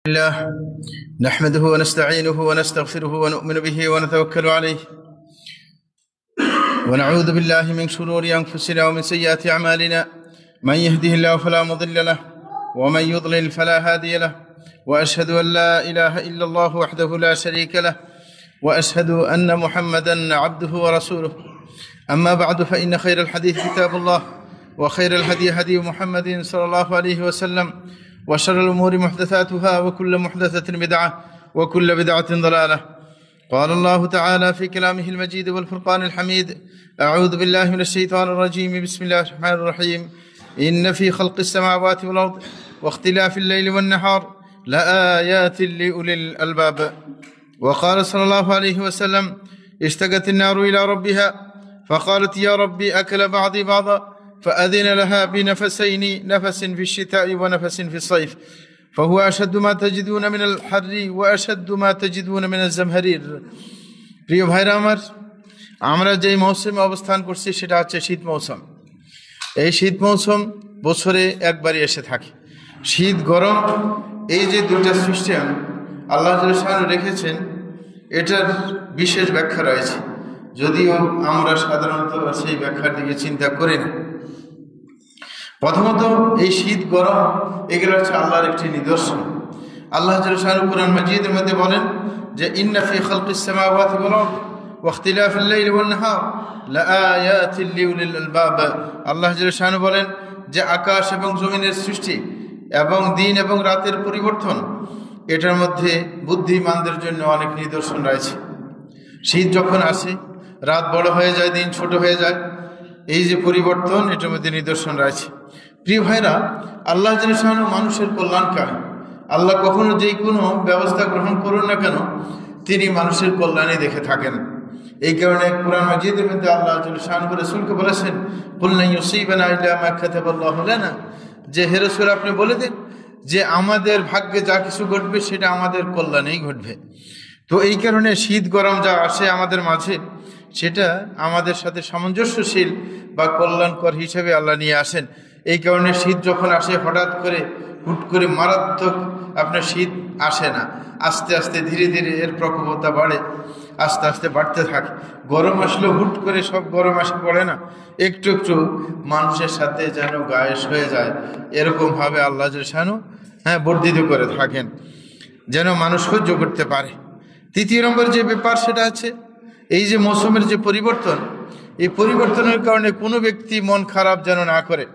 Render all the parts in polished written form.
الله نحمده ونستعينه ونستغفره ونؤمن به ونتوكل عليه ونعوذ بالله من شرور أنفسنا ومن سيئات أعمالنا. من يهده الله فلا مضل له ومن يضلل فلا هادي له، وأشهد أن لا إله إلا الله وحده لا شريك له، وأشهد أن محمدا عبده ورسوله. أما بعد، فإن خير الحديث كتاب الله، وخير الهدي هدي محمد صلى الله عليه وسلم، وشر الأمور محدثاتها، وكل محدثة بدعة، وكل بدعة ضلالة. قال الله تعالى في كلامه المجيد والفرقان الحميد: أعوذ بالله من الشيطان الرجيم، بسم الله الرحمن الرحيم. إن في خلق السماوات والأرض واختلاف الليل والنهار لآيات لأولي الألباب. وقال صلى الله عليه وسلم: اشتكت النار إلى ربها فقالت: يا ربي أكل بعضي بعضا، فأذن لها بنفسين، نفس في الشتاء ونفس في الصيف، فهو أشد ما تجدون من الحر وأشد ما تجدون من الزمهرير। প্রিয় ভাইরা আমার, আমরা যেই মৌসুমে অবস্থান করছি সেটা হচ্ছে শীত মৌসুম। এই শীত মৌসুম বছরে একবারই এসে থাকে। শীত গরম এই যে দুইটা সিস্টেম আল্লাহ তাআলা রেখেছেন, এটার বিশেষ ব্যাখ্যা রয়েছে, যদিও আমরা সাধারণত সেই ব্যাখ্যার দিকে চিন্তা করি না। প্রথমত, এই শীত গরম এগুলো হচ্ছে আল্লাহর একটি নিদর্শন। আল্লাহ তাআলা কুরআন মাজিদের মধ্যে বলেন যে ইন্না ফি খালকিস সামাওয়াতি ওয়াল আরদ ওয়া ইখতিলাফিল লাইলি ওয়ান নাহার লাআয়াতিন লিউলিল আলবাব। আল্লাহ তাআলা বলেন যে আকাশ এবং জমিনের সৃষ্টি এবং দিন এবং রাতের পরিবর্তন, এটার মধ্যে বুদ্ধিমানদের জন্য অনেক নিদর্শন রয়েছে। শীত যখন আসে, রাত বড় হয়ে যায়, দিন ছোট হয়ে যায়, এই যে পরিবর্তন, এটার মধ্যে নিদর্শন রয়েছে। প্রিয় ভাইরা, আল্লাহ জাল্লাহু মানুষের কল্যাণকামী। আল্লাহ কখনো যেই কোনো ব্যবস্থা গ্রহণ করুন না কেন, তিনি মানুষের কল্যাণে দেখে থাকেন। এই কারণে কুরআন মাজিদের মধ্যে আল্লাহ জাল্লাহু রাসূলকে বলেছেন, কুল লা ইউসিবানা ইল্লা মা কাতাবাল্লাহু লানা, যে হে রাসূল আপনি বলে দিন যে আমাদের ভাগ্যে যা কিছু ঘটবে সেটা আমাদের কল্যাণেই ঘটবে। তো এই কারণে শীত গরম যা আসে আমাদের মাঝে, সেটা আমাদের সাথে সামঞ্জস্যশীল বা কল্যাণকর হিসেবে আল্লাহ নিয়ে আসেন। এই কারণে শীত যখন আসে, হঠাৎ করে হুট করে মারাত্মক আপনার শীত আসে না, আস্তে আস্তে ধীরে ধীরে এর প্রকোপতা বাড়ে, আস্তে আস্তে বাড়তে থাকে। গরম আসলেও হুট করে সব গরম আসে পড়ে না, একটু একটু মানুষের সাথে যেন গায়েস হয়ে যায়, এরকমভাবে আল্লাহ জাল্লাহু বর্ধিত করে থাকেন যেন মানুষ সহ্য করতে পারে। তৃতীয় নম্বর যে ব্যাপার সেটা আছে এই যে মৌসুমের যে পরিবর্তন, এই পরিবর্তনের কারণে কোনো ব্যক্তি মন খারাপ যেন না করে,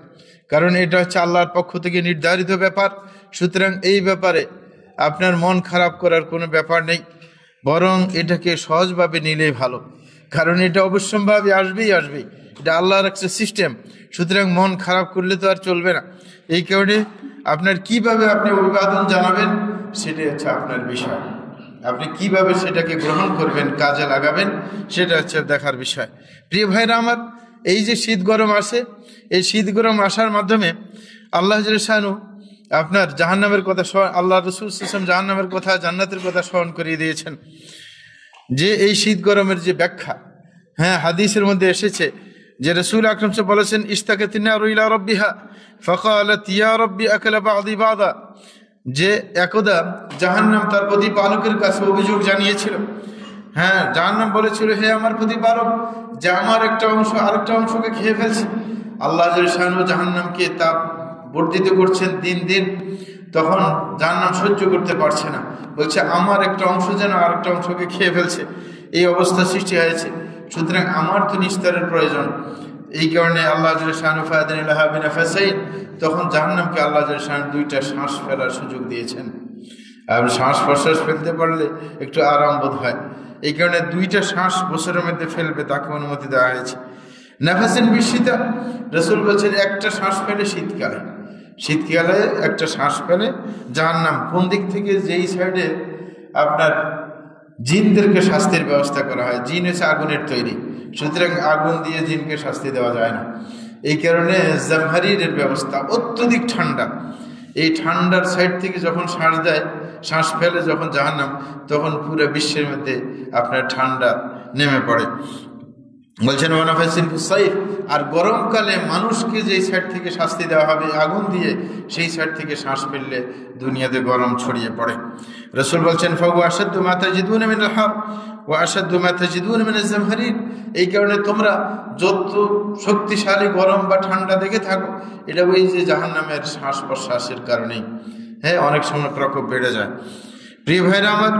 কারণ এটা হচ্ছে আল্লাহর পক্ষ থেকে নির্ধারিত ব্যাপার। সুতরাং এই ব্যাপারে আপনার মন খারাপ করার কোনো ব্যাপার নেই, বরং এটাকে সহজভাবে নিলেই ভালো, কারণ এটা অবশ্যম্ভাবী আসবেই আসবে, এটা আল্লাহর একটা সিস্টেম। সুতরাং মন খারাপ করলে তো আর চলবে না। এই কারণে আপনার কিভাবে আপনি অভিবাদন জানাবেন সেটাই হচ্ছে আপনার বিষয়। আপনি কিভাবে সেটাকে গ্রহণ করবেন, কাজে লাগাবেন, সেটা হচ্ছে দেখার বিষয়। প্রিয় ভাইরা আমার, এই যে শীত গরম আসে, এই শীত গরম আসার মাধ্যমে আল্লাহ জাল্লাহু আপনার জাহান্নামের কথা, আল্লাহ রাসূল সাল্লাল্লাহু আলাইহি ওয়াসাল্লাম জাহান্নামের কথা, জান্নাতের কথা স্মরণ করিয়ে দিয়েছেন। যে এই শীত গরমের যে ব্যাখ্যা, হাদিসের মধ্যে এসেছে যে রাসূল আকরাম সাল্লাল্লাহু আলাইহি ওয়াসাল্লাম বলেছেন, ইশতাকাতিন নারু ইলা রাব্বিহা ফাকালাত ইয়া রাব্বি আকালা বা'দি বা'দা, যে একদা জাহান্নাম তার প্রতিপালকের কাছে অভিযোগ জানিয়েছিল। জাহান্নাম বলেছিল, হে আমার প্রতিপালক, যে আমার একটা অংশ আরেকটা অংশকে খেয়ে ফেলছে। আল্লাহ জাল্লাহু জাহান্নামকে তাপ বর্ধিত করছেন দিন দিন। তখন জাহান্নাম সহ্য করতে পারছে না, বলছে আমার একটা অংশ যেন আরেকটা অংশকে খেয়ে ফেলছে, এই অবস্থা সৃষ্টি হয়েছে। সুতরাং আমার তো নিস্তারের প্রয়োজন। এই কারণে আল্লাহ জাল্লাহু ফাআযানা লাহা বিনাফাসাইন, তখন জাহান্নামকে আল্লাহ জাল্লাহু দুইটা শ্বাস ফেলার সুযোগ দিয়েছেন। আর শ্বাস প্রশ্বাস ফেলতে পারলে একটু আরাম বোধ হয়, এই কারণে দুইটা শ্বাস বছরের মধ্যে ফেলবে তাকে অনুমতি দেওয়া হয়েছে। নাফাসিন বিশিতা, রাসূল বলছেন একটা শ্বাস ফেলে শীতকালে, শীতকালে একটা শ্বাস ফেলে জাহান্নাম কোন দিক থেকে, যেই সাইডে আপনার জিনদেরকে শাস্তির ব্যবস্থা করা হয়। জিন হচ্ছে আগুনের তৈরি, সুতরাং আগুন দিয়ে জিনকে শাস্তি দেওয়া যায় না। এই কারণে জামহারিরের ব্যবস্থা, অত্যধিক ঠান্ডা, এই ঠান্ডার সাইড থেকে যখন শ্বাস দেয়, শ্বাস ফেলে যখন জাহান্নাম, তখন পুরো বিশ্বের মধ্যে আপনার ঠান্ডা নেমে পড়ে। বলছেন ওয়ানাফাসিন ফিস-সাইফ, আর গরমকালে মানুষকে যেই সাইড থেকে শাস্তি দেওয়া হবে আগুন দিয়ে, সেই সাইড থেকে শ্বাস ফেললে দুনিয়াতে গরম ছড়িয়ে পড়ে। রাসূল বলছেন ফাহুয়া আশাদ্দু মা তাজিদুনা মিনাল হার ওয়া আশাদ্দু মা তাজিদুনা মিনাজ জামহারির। এই কারণে তোমরা যত শক্তিশালী গরম বা ঠান্ডা দেখে থাকো, এটা ওই যে জাহান্নামের শ্বাস প্রশ্বাসের কারণেই অনেক সময় প্রকোপ বেড়ে যায়। প্রিয় ভাইরা আমার,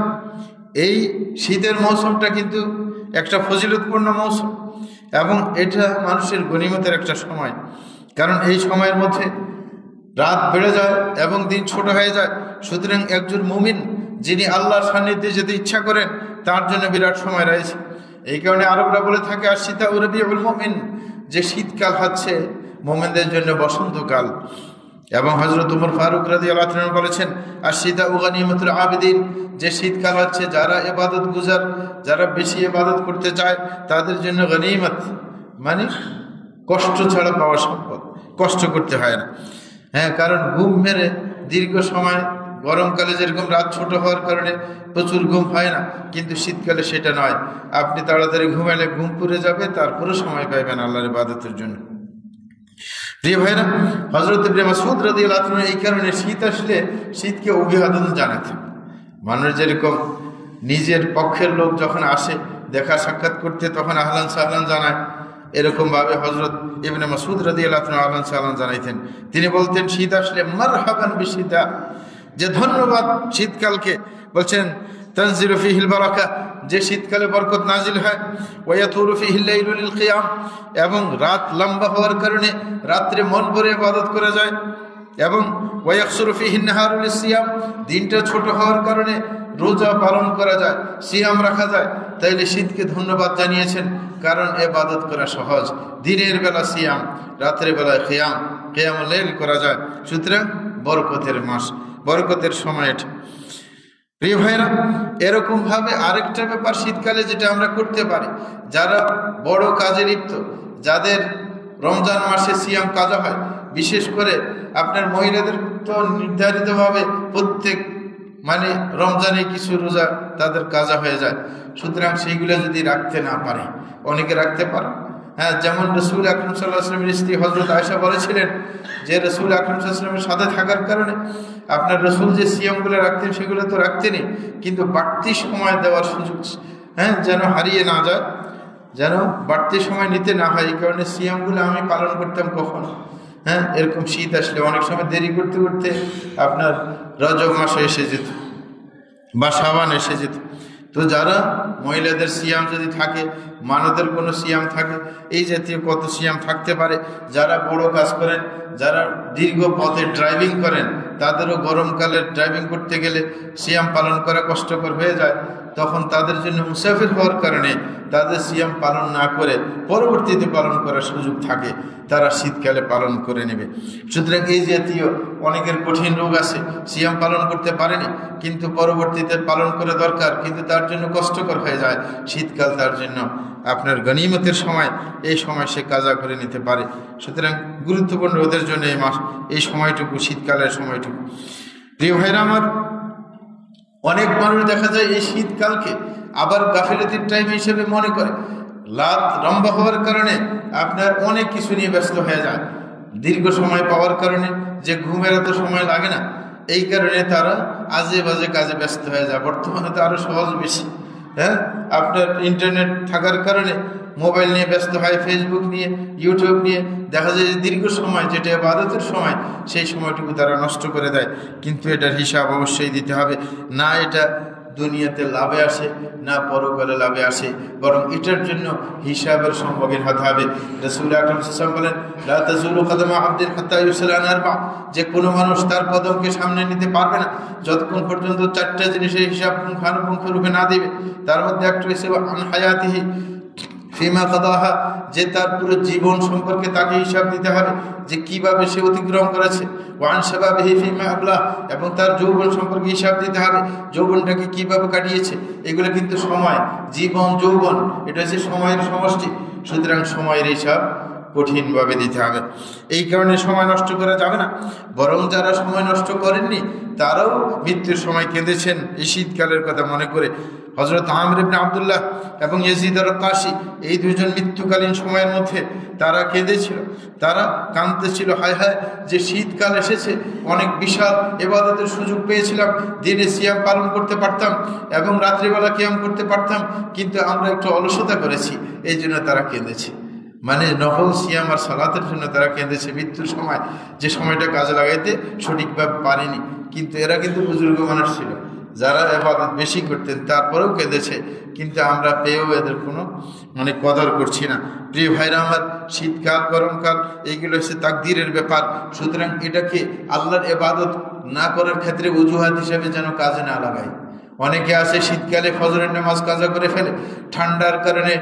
এই শীতের মৌসুমটা কিন্তু একটা ফজিলতপূর্ণ মৌসুম এবং এটা মানুষের গনিমতের একটা সময়। কারণ এই সময়ের মধ্যে রাত বেড়ে যায় এবং দিন ছোট হয়ে যায়। সুতরাং একজন মুমিন যিনি আল্লাহর সান্নিধ্যে যেতে ইচ্ছা করেন, তার জন্য বিরাট সময় রয়েছে। এই কারণে আরবরা বলে থাকে আর শীতা রবিউল মুমিন, যে শীতকাল হচ্ছে মুমিনদের জন্য বসন্তকাল। এবং হযরত ওমর ফারুক রাদিয়াল্লাহু আনহু বলেছেন আর শীতা গানিমাতুল আবিদিন, যে শীতকাল হচ্ছে যারা ইবাদত গুজার, যারা বেশি ইবাদত করতে চায় তাদের জন্য গনিমত, মানে কষ্ট ছাড়া পাওয়া সম্পদ, কষ্ট করতে হয় না। কারণ ঘুম মেরে দীর্ঘ সময়, গরমকালে যেরকম রাত ছোট হওয়ার কারণে প্রচুর ঘুম হয় না, কিন্তু শীতকালে সেটা নয়। আপনি তাড়াতাড়ি ঘুমাইলে ঘুম পুড়ে যাবে, তারপরে সময় পাইবেন আল্লাহর ইবাদতের জন্য। প্রিয় ভাইরা, হযরত ইবনে মাসউদ রাদিয়াল্লাহু আনহু এই কারণে শীত আসলে শীতকে অভিবাদন জানাতেন। মানুষ যেরকম নিজের পক্ষের লোক যখন আসে দেখা সাক্ষাৎ করতে, তখন আহলান সাহলান জানায়, এরকমভাবে হযরত ইবনে মাসউদ রাদিয়াল্লাহু আনহু আহলান সাহলান জানাইতেন। তিনি বলতেন শীত আসলে মারহাবান বিশিদা, যে ধন্যবাদ শীতকালকে। বলছেন তানজিলু ফিহিল বারাকা, যে শীতকালে বরকত নাজিল হয়। ওয়ায়াতুলু ফিহিল লাইলু লিল কিয়াম, এবং রাত লম্বা হওয়ার কারণে রাত্রে মন ভরে ইবাদত করা যায়। এবং ওয়ায়াকসুরু ফিহিন নাহারু লিস-সিয়াম, দিনটা ছোট হওয়ার কারণে রোজা পালন করা যায়, সিয়াম রাখা যায়। তাইলে শীতকে ধন্যবাদ জানিয়েছেন, কারণ ইবাদত করা সহজ। দিনের বেলা সিয়াম, রাতের বেলায় কিয়ামুল লাইল করা যায়। সুতরাং বরকতের মাস, বরকতের সময় এটা। প্রিয় ভাইরা, এরকমভাবে আরেকটা ব্যাপার শীতকালে যেটা আমরা করতে পারি, যারা বড় কাজে লিপ্ত, যাদের রমজান মাসে সিয়াম কাজা হয়, বিশেষ করে আপনার মহিলাদের তো নির্ধারিতভাবে প্রত্যেক রমজানে কিছু রোজা তাদের কাজা হয়ে যায়। সুতরাং সেইগুলো যদি রাখতে না পারে, অনেকে রাখতে পারে। যেমন রাসূল আকরাম সাল্লাল্লাহু আলাইহি ওয়াসাল্লামের স্ত্রী হযরত আয়েশা বলেছিলেন যে রাসূল আকরাম সাল্লাল্লাহু আলাইহি ওয়াসাল্লামের সাথে থাকার কারণে আপনার রাসূল যে সিয়ামগুলো রাখতেন সেগুলো তো রাখতেনই, কিন্তু বাড়তি সময় দেওয়ার সুযোগ যেন হারিয়ে না যায়, যেন বাড়তি সময় নিতে না হয়, এই কারণে সিয়ামগুলো আমি পালন করতাম কখন এরকম শীত আসলে অনেক সময় দেরি করতে করতে আপনার রজব মাসে এসে যেত বা শাবান এসে যেত। তো যারা মহিলাদের সিয়াম যদি থাকে, মানদের কোনো সিয়াম থাকে, এই জাতীয় কত সিয়াম থাকতে পারে। যারা বড় কাজ করেন, যারা দীর্ঘ পথে ড্রাইভিং করেন, তাদেরও গরমকালে ড্রাইভিং করতে গেলে সিয়াম পালন করা কষ্টকর হয়ে যায়। তখন তাদের জন্য মুসাফির হওয়ার কারণে তাদের সিয়াম পালন না করে পরবর্তীতে পালন করার সুযোগ থাকে, তারা শীতকালে পালন করে নেবে। সুতরাং এই জাতীয় অনেকের কঠিন রোগ আছে, সিয়াম পালন করতে পারেনি, কিন্তু পরবর্তীতে পালন করা দরকার, কিন্তু তার জন্য কষ্টকর হয়ে যায়। শীতকাল তার জন্য আপনার গনিমতের সময়, এই সময় সে কাজা করে নিতে পারে। সুতরাং গুরুত্বপূর্ণ ওদের জন্য এই মাস, এই সময়টুকু, শীতকালের সময়টুকু। প্রিয় ভাইরা আমার, অনেক মানুষ দেখা যায় এই শীতকালকে আবার গাফিলতির টাইম হিসেবে মনে করে। রাত লম্বা হওয়ার কারণে আপনার অনেক কিছু নিয়ে ব্যস্ত হয়ে যায়, দীর্ঘ সময় পাওয়ার কারণে, যে ঘুমের এত সময় লাগে না, এই কারণে তারা আজে বাজে কাজে ব্যস্ত হয়ে যায়। বর্তমানে তো আরও সহজ বেশি, আপনার ইন্টারনেট থাকার কারণে মোবাইল নিয়ে ব্যস্ত হয়, ফেসবুক নিয়ে, ইউটিউব নিয়ে, দেখা যায় যে দীর্ঘ সময়, যেটা ইবাদতের সময়, সেই সময়টুকু তারা নষ্ট করে দেয়। কিন্তু এটার হিসাব অবশ্যই দিতে হবে, না এটা দুনিয়াতে লাভে আসে না পরকালে লাভে আসে, বরং এটার জন্য হিসাবের সম্মুখীন হতে হবে। রাসূল আকরাম সাল্লাল্লাহু আলাইহি ওয়াসাল্লাম বলেন লা তাযুলু কাদামা আবদিন হাত্তা ইউসালা আন আরবা, যে কোনো মানুষ তার কদমকে সামনে নিতে পারবে না যতক্ষণ পর্যন্ত চারটা জিনিসের হিসাব পুঙ্খানুপুঙ্খরূপে না দিবে। তার মধ্যে একটা হচ্ছে আন হায়াতিহি ফিমা কাদাহা, যে তার পুরো জীবন সম্পর্কে তাকে হিসাব দিতে হবে, যে কিভাবে সে অতিক্রম করেছে। ওয়ান শাবাবিহি ফিমা আবলাহ, এবং তার যৌবন সম্পর্কে হিসাব দিতে হবে, যৌবনটাকে কিভাবে কাটিয়েছে। এগুলো কিন্তু সময়, জীবন, যৌবন, এটা হচ্ছে সময়ের সমষ্টি। সুতরাং সময়ের হিসাব কঠিনভাবে দিতে হবে। এই কারণে সময় নষ্ট করা যাবে না। বরং যারা সময় নষ্ট করেননি তারাও মৃত্যুর সময় কেঁদেছেন এই শীতকালের কথা মনে করে। হযরত আমর ইবনে আব্দুল্লাহ এবং ইয়াজিদ আর-রাকাশী এই দুজন মৃত্যুকালীন সময়ের মধ্যে তারা কেঁদেছিল, তারা কাঁদতেছিল, হায় হায় যে শীতকাল এসেছে, অনেক বিশাল ইবাদতের সুযোগ পেয়েছিলাম, দিনে সিয়াম পালন করতে পারতাম এবং রাত্রিবেলা কিয়াম করতে পারতাম, কিন্তু আমরা একটু অলসতা করেছি, এই জন্য তারা কেঁদেছে। মানে নফল সিয়াম আর সালাতের জন্য তারা কেঁদেছে মৃত্যুর সময়, যে সময়টা কাজে লাগাইতে সঠিকভাবে পারেনি। কিন্তু এরা কিন্তু বুজুর্গ মানুষ ছিল, যারা ইবাদত বেশি করতেন, তারপরেও কেঁদেছে, কিন্তু আমরা পেয়েও এদের কোনো কদর করছি না। প্রিয় ভাইরা আমার, শীতকাল গরমকাল এইগুলো হচ্ছে তাকদীরের ব্যাপার। সুতরাং এটাকে আল্লাহর ইবাদত না করার ক্ষেত্রে অজুহাত হিসেবে যেন কাজে না লাগাই। অনেকে আছে শীতকালে ফজরের নামাজ কাজা করে ফেলে, ঠান্ডার কারণে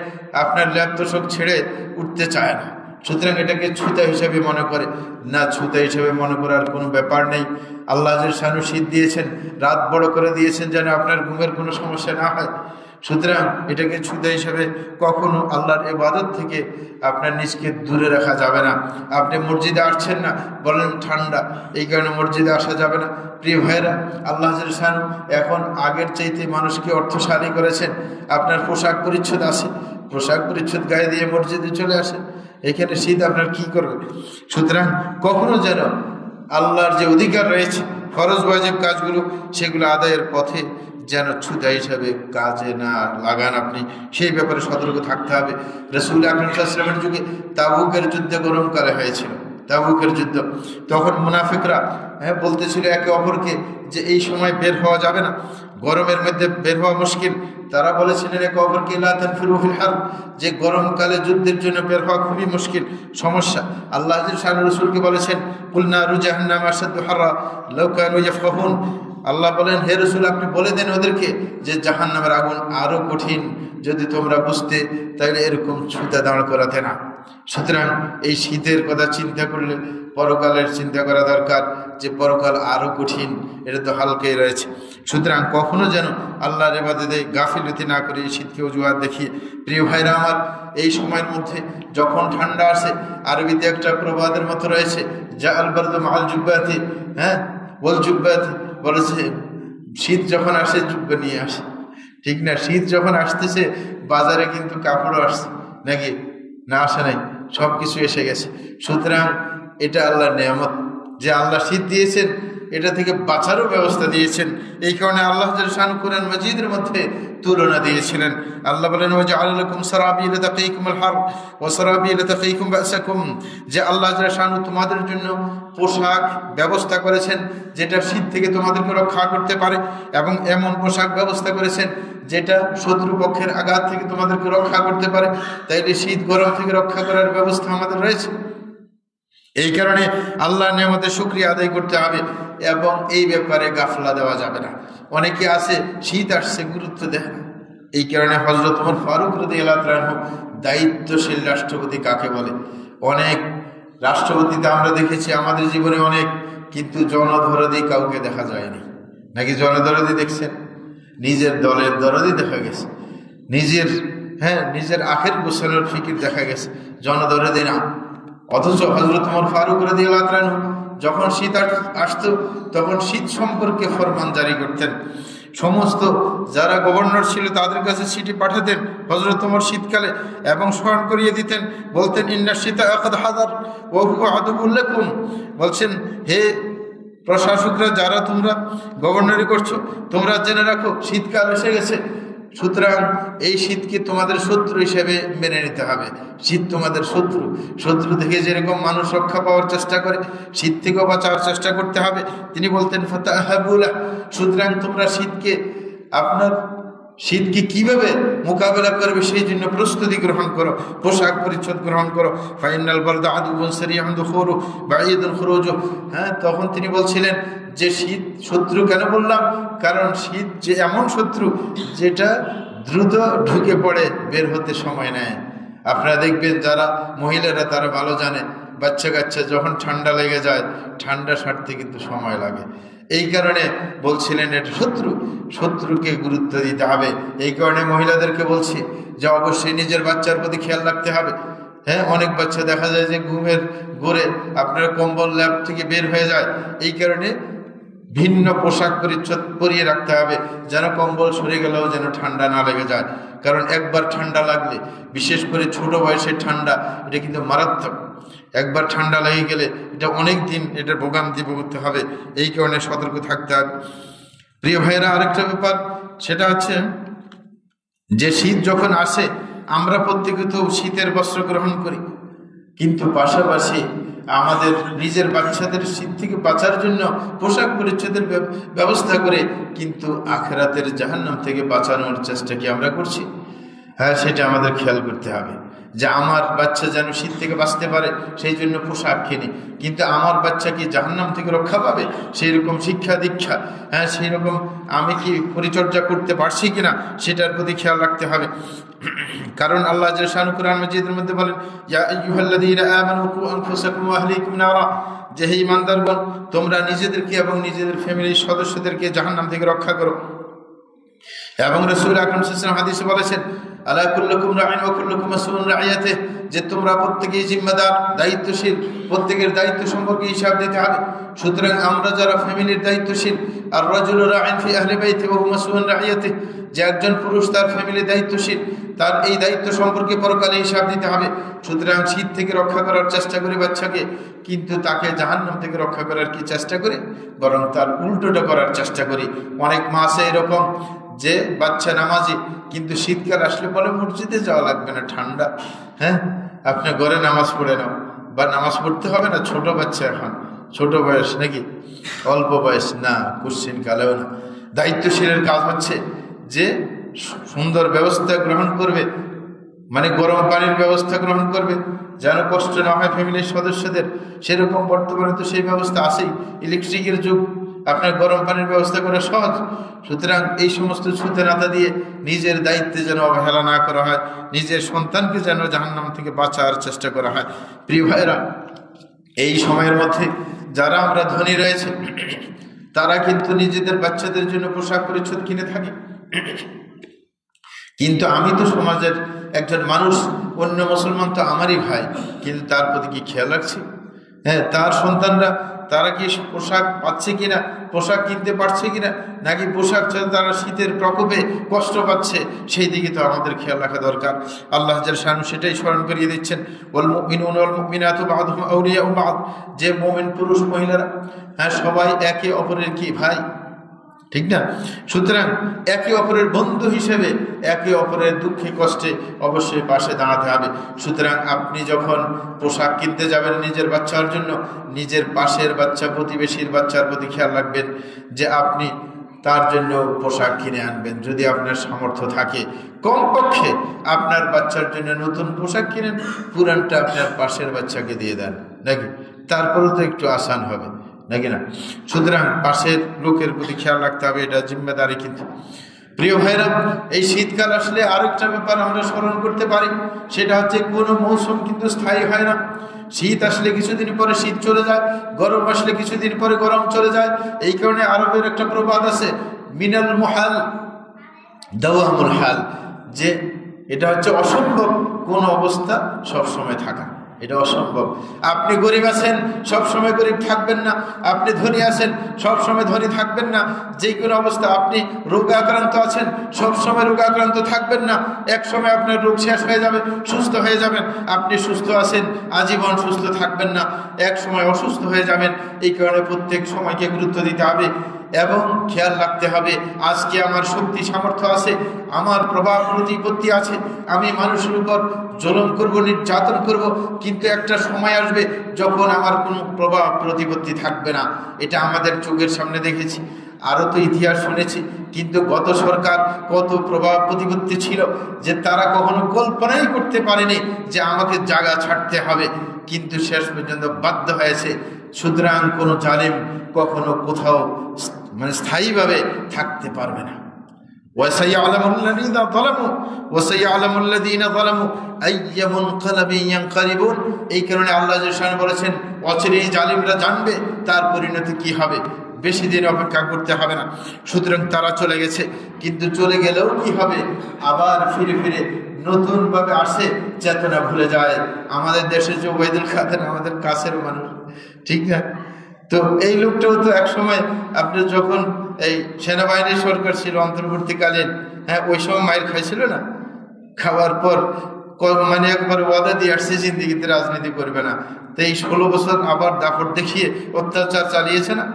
আপনার ল্যাপ তোষক ছেড়ে উঠতে চায় না, সুতরাং এটাকে ছুতা হিসেবে মনে করে। না, ছুতা হিসেবে মনে করার কোনো ব্যাপার নেই। আল্লাহ শানু শীত দিয়েছেন, রাত বড় করে দিয়েছেন যেন আপনার ঘুমের কোনো সমস্যা না হয়। সুতরাং এটাকে ছুতা হিসেবে কখনো আল্লাহর ইবাদত থেকে আপনার নিজকে দূরে রাখা যাবে না। আপনি মসজিদে আসছেন না, বলেন ঠান্ডা, এই কারণে মসজিদে আসা যাবে না। প্রিয় ভাইরা, আল্লাহ শানু এখন আগের চাইতে মানুষকে অর্থশালী করেছেন। আপনার পোশাক পরিচ্ছদ আছে, পোশাক পরিচ্ছদ গায়ে দিয়ে মসজিদে চলে আসে, এখানে শীত আপনার কি করবে? সুতরাং কখনো যেন আল্লাহর যে অধিকার রয়েছে ফরজ ওয়াজিব কাজগুলো, সেগুলো আদায়ের পথে যেন ছুতা হিসাবে কাজে না লাগান আপনি, সেই ব্যাপারে সতর্ক থাকতে হবে। রাসূল আকরাম সাল্লাল্লাহু আলাইহি ওয়াসাল্লামের যুগে তাবুকের যুদ্ধ গরমকালে হয়েছিল, তাবুকের যুদ্ধ, তখন মুনাফিকরা বলতেছিল একে অপরকে যে এই সময় বের হওয়া যাবে না, গরমের মধ্যে বের হওয়া মুশকিল। তারা বলেছিলেন একে অপরকে লা তানফিরু ফিল হারব, যে গরমকালে যুদ্ধের জন্য বের হওয়া খুবই মুশকিল, সমস্যা। আল্লাহ শান রাসূলকে বলেছেন কুল নারু জাহান্নাম আশাদ্দু হাররা লাউ কানু ইয়াফকাহুন। আল্লাহ বলেন, হে রাসূল আপনি বলে দেন ওদেরকে যে জাহান্নামের আগুন আরো কঠিন, যদি তোমরা বুঝতে তাহলে এরকম ছুতা দাঁড় করাতে না। সুতরাং এই শীতের কথা চিন্তা করলে পরকালের চিন্তা করা দরকার, যে পরকাল আরো কঠিন, এটা তো হালকাই রয়েছে। সুতরাং কখনো যেন আল্লাহর ইবাদতে গাফিলতি না করে এই শীতকে অজুহাত দেখিয়ে। প্রিয় ভাইরা আমার, এই সময়ের মধ্যে যখন ঠান্ডা আসে, আরবিতে একটা প্রবাদের মতো রয়েছে, যা আল বারদু মাআল জুব্বাতি, ওয়াল জুব্বাতি, বলেছে শীত যখন আসে জুব্বা নিয়ে আসে, ঠিক না? শীত যখন আসতেছে বাজারে কিন্তু কাপড়ও আসছে নাকি, না আসে নাই, সব কিছু এসে গেছে। সুতরাং এটা আল্লাহর নেয়ামত যে আল্লাহ শীত দিয়েছেন, এটা থেকে বাঁচারও ব্যবস্থা দিয়েছেন। এই কারণে আল্লাহ শান কুরআন মাজিদের মধ্যে তুলনা দিয়েছিলেন। আল্লাহ বলেন ওয়াজআলা লাকুম সারাবিলা তাকীকুমুল হার ওয়া সারাবিলা তাকীকুম বাসাকুম, যে আল্লাহ শান তোমাদের জন্য পোশাক ব্যবস্থা করেছেন যেটা শীত থেকে তোমাদেরকে রক্ষা করতে পারে, এবং এমন পোশাক ব্যবস্থা করেছেন যেটা শত্রুপক্ষের আঘাত থেকে তোমাদেরকে রক্ষা করতে পারে। তাইলে শীত গরম থেকে রক্ষা করার ব্যবস্থা আমাদের রয়েছে। এই কারণে আল্লাহর নেয়ামতের শুকরিয়া আদায় করতে হবে এবং এই ব্যাপারে গাফলা দেওয়া যাবে না। অনেকে আছে শীত আসছে গুরুত্ব দেয় না। এই কারণে হযরত ওমর ফারুক রাদিয়াল্লাহু তাআলা আনহু দায়িত্বশীল রাষ্ট্রপতি কাকে বলে? অনেক রাষ্ট্রপতিতে আমরা দেখেছি আমাদের জীবনে অনেক, কিন্তু জনদরদি কাউকে দেখা যায়নি। নাকি জনদরদি দেখছেন? নিজের দলের দরদি দেখা গেছে, নিজের আখের গোছানোর ফিকির দেখা গেছে, জনদরদি না। অথচ হযরত ওমর ফারুক রাদিয়াল্লাহু তাআলা আনহু যখন শীত আসতো তখন শীত সম্পর্কে ফরমান জারি করতেন। সমস্ত যারা গভর্নর ছিল তাদের কাছে চিঠি পাঠাতেন হযরত ওমর শীতকালে, এবং স্মরণ করিয়ে দিতেন, বলতেন ইন্না শীতা আকাদ হাদার ওয়া হুয়া আদুউল লাকুম, বলছেন হে প্রশাসকরা, যারা তোমরা গভর্নরি করছো, তোমরা জেনে রাখো শীতকাল এসে গেছে। সুতরাং এই শীতকে তোমাদের শত্রু হিসেবে মেনে নিতে হবে। শীত তোমাদের শত্রু, শত্রু থেকে যেরকম মানুষ রক্ষা পাওয়ার চেষ্টা করে, শীত থেকেও বাঁচার চেষ্টা করতে হবে। তিনি বলতেন ফাতাহাবুলা, সুতরাং তোমরা শীতকে কিভাবে মোকাবেলা করবে সেই জন্য প্রস্তুতি গ্রহণ করো, পোশাক পরিচ্ছদ গ্রহণ করো। ফাইনাল বারদা আদুবুন সারিয়ান দুখুরু বাঈদুন খুরুজু। তখন তিনি বলছিলেন যে শীত শত্রু কেন বললাম? কারণ শীত যে এমন শত্রু যেটা দ্রুত ঢুকে পড়ে, বের হতে সময় নেয়। আপনারা দেখবেন যারা মহিলারা তারা ভালো জানে, বাচ্চা কাচ্চা যখন ঠান্ডা লেগে যায়, ঠান্ডা সারতে কিন্তু সময় লাগে। এই কারণে বলছিলেন এটা শত্রুকে গুরুত্ব দিতে হবে। এই কারণে মহিলাদেরকে বলছি যে অবশ্যই নিজের বাচ্চার প্রতি খেয়াল রাখতে হবে হ্যাঁ, অনেক বাচ্চা দেখা যায় যে ঘুমের ঘোরে আপনার কম্বল ল্যাব থেকে বের হয়ে যায়। এই কারণে ভিন্ন পোশাক পরিচ্ছদ পরিয়ে রাখতে হবে, যেন কম্বল সরে গেলেও যেন ঠান্ডা না লেগে যায়। কারণ একবার ঠান্ডা লাগলে, বিশেষ করে ছোট বয়সের ঠান্ডা, এটা কিন্তু মারাত্মক। একবার ঠান্ডা লেগে গেলে এটা অনেক দিন এটা ভোগান্তি ভুগতে হবে। এই কারণে সতর্ক থাকতে হবে। প্রিয় ভাইয়েরা, আরেকটা ব্যাপার সেটা হচ্ছে যে শীত যখন আসে আমরা প্রত্যেকে তো শীতের বস্ত্র গ্রহণ করি, কিন্তু পাশাপাশি আমাদের নিজের বাচ্চাদের শীত থেকে বাঁচার জন্য পোশাক পরিচ্ছদের ব্যবস্থা করে কিন্তু আখিরাতের জাহান্নাম থেকে বাঁচানোর চেষ্টা কি আমরা করছি? হ্যাঁ, সেটা আমাদের খেয়াল করতে হবে যে আমার বাচ্চা যেন শীত থেকে বাঁচতে পারে সেই জন্য পোশাক কিনি, কিন্তু আমার বাচ্চা কি জাহান্নাম থেকে রক্ষা পাবে সেই রকম শিক্ষা দীক্ষা, হ্যাঁ, সেই রকম আমি কি পরিচর্যা করতে পারছি কিনা সেটার প্রতি খেয়াল রাখতে হবে। কারণ আল্লাহ জাল্লা শানহু কুরআন মাজিদের মধ্যে বলেন, ইয়া আইয়ুহাল্লাযীনা আমানু কু আনফুসাকুম ওয়া আহলিকুম নারা, যে হে ঈমানদারগণ, তোমরা নিজেদেরকে এবং নিজেদের ফ্যামিলির সদস্যদেরকে জাহান্নাম থেকে রক্ষা করো। এবং রাসূল আকরাম সাল্লাল্লাহু আলাইহি ওয়াসাল্লাম হাদিসে বলেছেন, আলা কুল্লুকুম রাঈন ওয়া কুল্লুকুম মাসউলুন রাইয়াতিহি, যে তোমরা প্রত্যেকেই জিম্মাদার, দায়িত্বশীল, প্রত্যেকের দায়িত্ব সম্পর্কে হিসাব দিতে হবে। সুতরাং আমরা যারা ফ্যামিলির দায়িত্বশীল, আর রাজুলু রাঈন ফি আহলি বাইতিহি ওয়া হুয়া মাসউলুন রাইয়াতিহি, যে একজন পুরুষ তার ফ্যামিলির দায়িত্বশীল, তার এই দায়িত্ব সম্পর্কে পরকালে হিসাব দিতে হবে। সুতরাং শীত থেকে রক্ষা করার চেষ্টা করি বাচ্চাকে, কিন্তু তাকে জাহান্নাম থেকে রক্ষা করার কি চেষ্টা করি? বরং তার উল্টোটা করার চেষ্টা করি। অনেক মা আছে এরকম যে বাচ্চা নামাজি, কিন্তু শীতকাল আসলে বলে মসজিদে যাওয়া লাগবে না, ঠান্ডা, হ্যাঁ, আপনি ঘরে নামাজ পড়ে নাও, বা নামাজ পড়তে হবে না, ছোট বাচ্চা, এখন ছোট বয়স নাকি, অল্প বয়স না, কুশ্চিন কালেও না। দায়িত্বশীলের কাজ হচ্ছে যে সুন্দর ব্যবস্থা গ্রহণ করবে, মানে গরম পানির ব্যবস্থা গ্রহণ করবে যেন কষ্ট না হয় ফ্যামিলির সদস্যদের। সেরকম বর্তমানে তো সেই ব্যবস্থা আছেই, ইলেকট্রিকের যুগ, আপনার গরম পানির ব্যবস্থা করা সহজ। সুতরাং এই সমস্ত ছুতে নাতা দিয়ে নিজের দায়িত্বে যেন অবহেলা না করা হয়, নিজের সন্তানকে যেন জাহান্নাম থেকে বাঁচার চেষ্টা করা হয়। প্রিয় ভাইরা, এই সময়ের মধ্যে যারা আমরা ধনী রয়েছে তারা কিন্তু নিজেদের বাচ্চাদের জন্য পোশাক পরিচ্ছদ কিনে থাকে, কিন্তু আমি তো সমাজের একজন মানুষ, অন্য মুসলমান তো আমারই ভাই, কিন্তু তার প্রতি কি খেয়াল রাখছি? হ্যাঁ, তার সন্তানরা তারা কি পোশাক পাচ্ছে কিনা, পোশাক কিনতে পারছে কিনা, নাকি পোশাক ছাড়া তারা শীতের প্রকোপে কষ্ট পাচ্ছে, সেই দিকে তো আমাদের খেয়াল রাখা দরকার। আল্লাহ জাল্লা শানহু সেটাই স্মরণ করিয়ে দিচ্ছেন, ওয়াল মুমিনুনা ওয়াল মুমিনাতু বা'দুহুম আউলিয়াউ বা'দ, যে মুমিন পুরুষ মহিলারা, হ্যাঁ, সবাই একে অপরের কি ভাই, ঠিক না? সুতরাং একে অপরের বন্ধু হিসেবে একে অপরের দুঃখে কষ্টে অবশ্যই পাশে দাঁড়াতে হবে। সুতরাং আপনি যখন পোশাক কিনতে যাবেন নিজের বাচ্চার জন্য, নিজের পাশের বাচ্চা, প্রতিবেশীর বাচ্চার প্রতি খেয়াল রাখবেন যে আপনি তার জন্য পোশাক কিনে আনবেন। যদি আপনার সামর্থ্য থাকে কমপক্ষে আপনার বাচ্চার জন্য নতুন পোশাক কিনেন, পুরানটা আপনার পাশের বাচ্চাকে দিয়ে দেন, নাকি? তারপরেও তো একটু আসান হবে, নাকি না? সুতরাং পাশের লোকের প্রতি খেয়াল রাখতে হবে, এটা জিম্মেদারি। কিন্তু প্রিয় ভাইরা, এই শীতকাল আসলে আরেকটা ব্যাপার আমরা স্মরণ করতে পারি, সেটা হচ্ছে কোনো মৌসুম কিন্তু স্থায়ী হয় না। শীত আসলে কিছুদিন পরে শীত চলে যায়, গরম আসলে কিছুদিন পরে গরম চলে যায়। এই কারণে আরবের একটা প্রবাদ আছে, মিনাল মুহাল দাওয়ামুল হাল, যে এটা হচ্ছে অসম্ভব কোন অবস্থা সবসময় থাকা, এটা অসম্ভব। আপনি গরিব আছেন, সব সময় গরিব থাকবেন না। আপনি ধনী আছেন, সব সময় ধনী থাকবেন না। যে কোনো অবস্থা, আপনি রোগে আক্রান্ত আছেন, সব সময় রোগে আক্রান্ত থাকবেন না। এক সময় আপনার রোগ শেষ হয়ে যাবে, সুস্থ হয়ে যাবেন। আপনি সুস্থ আছেন, আজীবন সুস্থ থাকবেন না, এক সময় অসুস্থ হয়ে যাবেন। এই কারণে প্রত্যেক সময়কে গুরুত্ব দিতে হবে এবং খেয়াল রাখতে হবে, আজকে আমার শক্তি সামর্থ্য আছে, আমার প্রভাব প্রতিপত্তি আছে, আমি মানুষের উপর জুলুম করব, নির্যাতন করব, কিন্তু একটা সময় আসবে যখন আমার কোনো প্রভাব প্রতিপত্তি থাকবে না। এটা আমাদের চোখের সামনে দেখেছি, আরও তো ইতিহাস শুনেছি। কিন্তু গত সরকার কত প্রভাব প্রতিপত্তি ছিল যে তারা কখনো কল্পনাই করতে পারেনি যে আমাকে জায়গা ছাড়তে হবে, কিন্তু শেষ পর্যন্ত বাধ্য হয়েছে। সুতরাং কোনো জালিম কখনো কোথাও মানে স্থায়ীভাবে থাকতে পারবে না। এই কারণে আল্লাহ বলেছেন, অচিরেই জালিমরা জানবে তার পরিণতি কি হবে, বেশি দিন অপেক্ষা করতে হবে না। সুতরাং তারা চলে গেছে, কিন্তু চলে গেলেও কি হবে, আবার ফিরে ফিরে নতুন ভাবে আসে, চেতনা ভুলে যায়। আমাদের দেশে যে ওবায়দুল কাদের আমাদের কাছের মানুষ, ঠিক না? তো এই লোকটাও তো এক সময় আপনি যখন এই সেনাবাহিনীর সরকার ছিল অন্তর্বর্তীকালীন, হ্যাঁ, ওই সময় মায়ের খাইছিল না, খাওয়ার পর মানে একবার ওয়াদা দিয়ে আসছে জিন্দিগিতে রাজনীতি করবে না। তো এই 16 বছর আবার দাপট দেখিয়ে অত্যাচার চালিয়েছে না,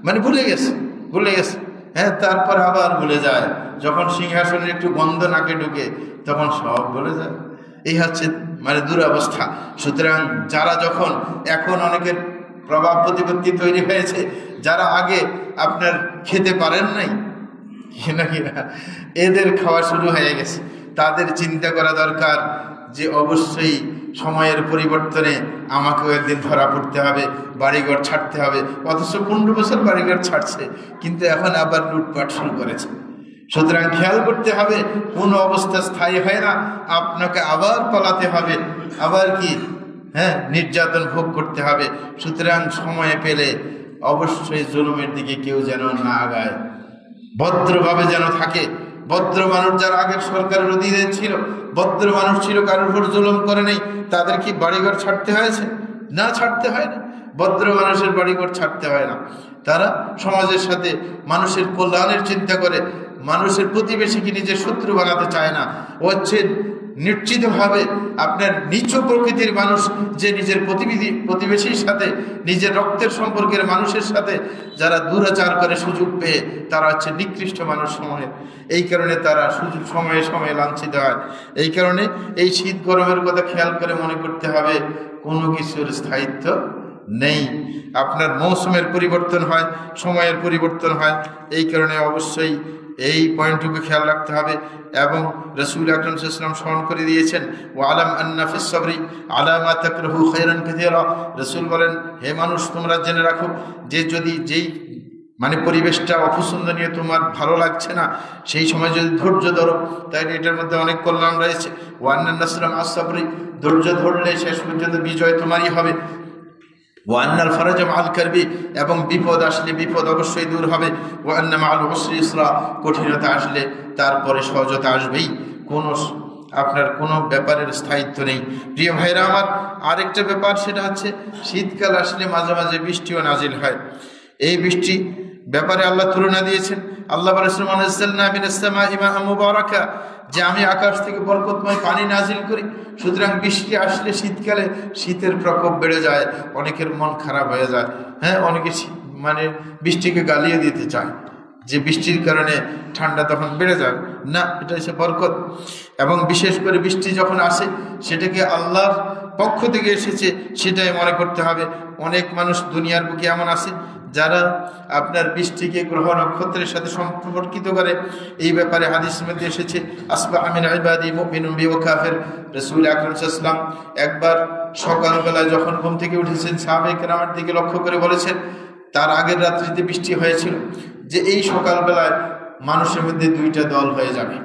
মানে ভুলে গেছে, ভুলে গেছে। হ্যাঁ, তারপর আবার ভুলে যায়, যখন সিংহাসনের একটু গন্ধ নাকে ঢুকে তখন সব ভুলে যায়। এই হচ্ছে মানে দুরবস্থা। সুতরাং যারা যখন এখন অনেকের প্রভাব প্রতিপত্তি তৈরি হয়েছে, যারা আগে আপনার খেতে পারেন নাই নাকি না, এদের খাওয়া শুরু হয়ে গেছে। তাদের চিন্তা করা দরকার যে অবশ্যই সময়ের পরিবর্তনে আমাকেও একদিন ধরা পড়তে হবে, বাড়িঘর ছাড়তে হবে। অথচ 15 বছর বাড়িঘর ছাড়ছে, কিন্তু এখন আবার লুটপাট শুরু করেছে। সুতরাং খেয়াল করতে হবে, কোনো অবস্থা স্থায়ী হয় না, আপনাকে আবার পালাতে হবে, আবার কি, হ্যাঁ, নির্যাতন ভোগ করতে হবে। সুতরাং সময় পেলে অবশ্যই জুলুমের দিকে কেউ যেন না আগায়, ভদ্রভাবে যেন থাকে। ভদ্র মানুষ যারা আগের সরকারের অধীনে ছিল, ভদ্র মানুষ ছিল, কারোর উপর জুলুম করে নেই, তাদের কি বাড়িঘর ছাড়তে হয়েছে? না, ছাড়তে হয় না। ভদ্র মানুষের বাড়িঘর ছাড়তে হয় না। তারা সমাজের সাথে মানুষের কল্যাণের চিন্তা করে, মানুষের প্রতিবেশীকে নিজের শত্রু বানাতে চায় না। ও হচ্ছে নিশ্চিতভাবে আপনার নিচু প্রকৃতির মানুষ, যে নিজের প্রতিবেশীর সাথে, নিজের রক্তের সম্পর্কের মানুষের সাথে যারা দুরাচার করে সুযোগ পেয়ে, তারা হচ্ছে নিকৃষ্ট মানুষ সময়ে। এই কারণে তারা সুযোগ সময়ে সময়ে লাঞ্ছিত হয়। এই কারণে এই শীত গরমের কথা খেয়াল করে মনে করতে হবে, কোনো কিছুর স্থায়িত্ব নেই। আপনার মৌসুমের পরিবর্তন হয়, সময়ের পরিবর্তন হয়। এই কারণে অবশ্যই এই পয়েন্টটুকু খেয়াল রাখতে হবে। এবং রাসূল আকরাম সাল্লাল্লাহু আলাইহি ওয়াসাল্লাম স্মরণ করে দিয়েছেন, ওয়া আলাম আন্না ফিস সাবরি আলা মা তাকরাহু খায়রান কাসীরা। রাসূল বলেন, হে মানুষ, তোমরা জেনে রাখো যে যদি যেই মানে পরিবেশটা অপছন্দনীয়, তোমার ভালো লাগছে না, সেই সময় যদি ধৈর্য ধরো, তাহলে এটার মধ্যে অনেক কল্যাণ রয়েছে। ওয়া আন্না নাসরা মা'আস সাবরি, ধৈর্য ধরলে শেষ পর্যন্ত বিজয় তোমারই হবে। ওয়ান্নাল ফারাজা মা'আল কারবি, এবং বিপদ আসলে বিপদ অবশ্যই দূর হবে। ওয়ান্না মা'আল উসরি ইসরা, কঠিনতা আসলে তারপরে সহজতা আসবেই। আপনার কোনো ব্যাপারের স্থায়িত্ব নেই। প্রিয় ভাইরা আমার, আরেকটা ব্যাপার, সেটা হচ্ছে শীতকাল আসলে মাঝে মাঝে বৃষ্টিও নাজিল হয়। এই বৃষ্টি ব্যাপারে আল্লাহ তুলনা দিয়েছেন। আল্লাহ বলেছেন, ওয়ানাজ্জালনা মিনাস সামাই মা'আন মুবারাকা, যে আমি আকাশ থেকে বরকতময় পানি নাজিল করি। সুতরাং বৃষ্টি আসলে শীতকালে শীতের প্রকোপ বেড়ে যায়, অনেকের মন খারাপ হয়ে যায়। হ্যাঁ, অনেকে মানে বৃষ্টিকে গালিয়ে দিতে চায় যে বৃষ্টির কারণে ঠান্ডা তখন বেড়ে যায়। না, এটা হচ্ছে বরকত। এবং বিশেষ করে বৃষ্টি যখন আসে, সেটাকে আল্লাহর পক্ষ থেকে এসেছে সেটাই মনে করতে হবে। অনেক মানুষ দুনিয়ার বুকে এমন আছে যারা আপনার বৃষ্টিকে গ্রহ নক্ষত্রের সাথে সম্পর্কিত করে। এই ব্যাপারে হাদিসের মধ্যে এসেছে, আসবাহা মিন ইবাদি মুমিনুন বি ওয়া কাফির। রাসূল আকরাম সাল্লাল্লাহু আলাইহি ওয়াসাল্লাম একবার সকালবেলায় যখন ঘুম থেকে উঠেছেন, সাহাবায়ে কেরামের দিকে লক্ষ্য করে বলেছেন, তার আগের রাত্রিতে বৃষ্টি হয়েছিল, যে এই সকালবেলায় মানুষের মধ্যে দুইটা দল হয়ে যাবে।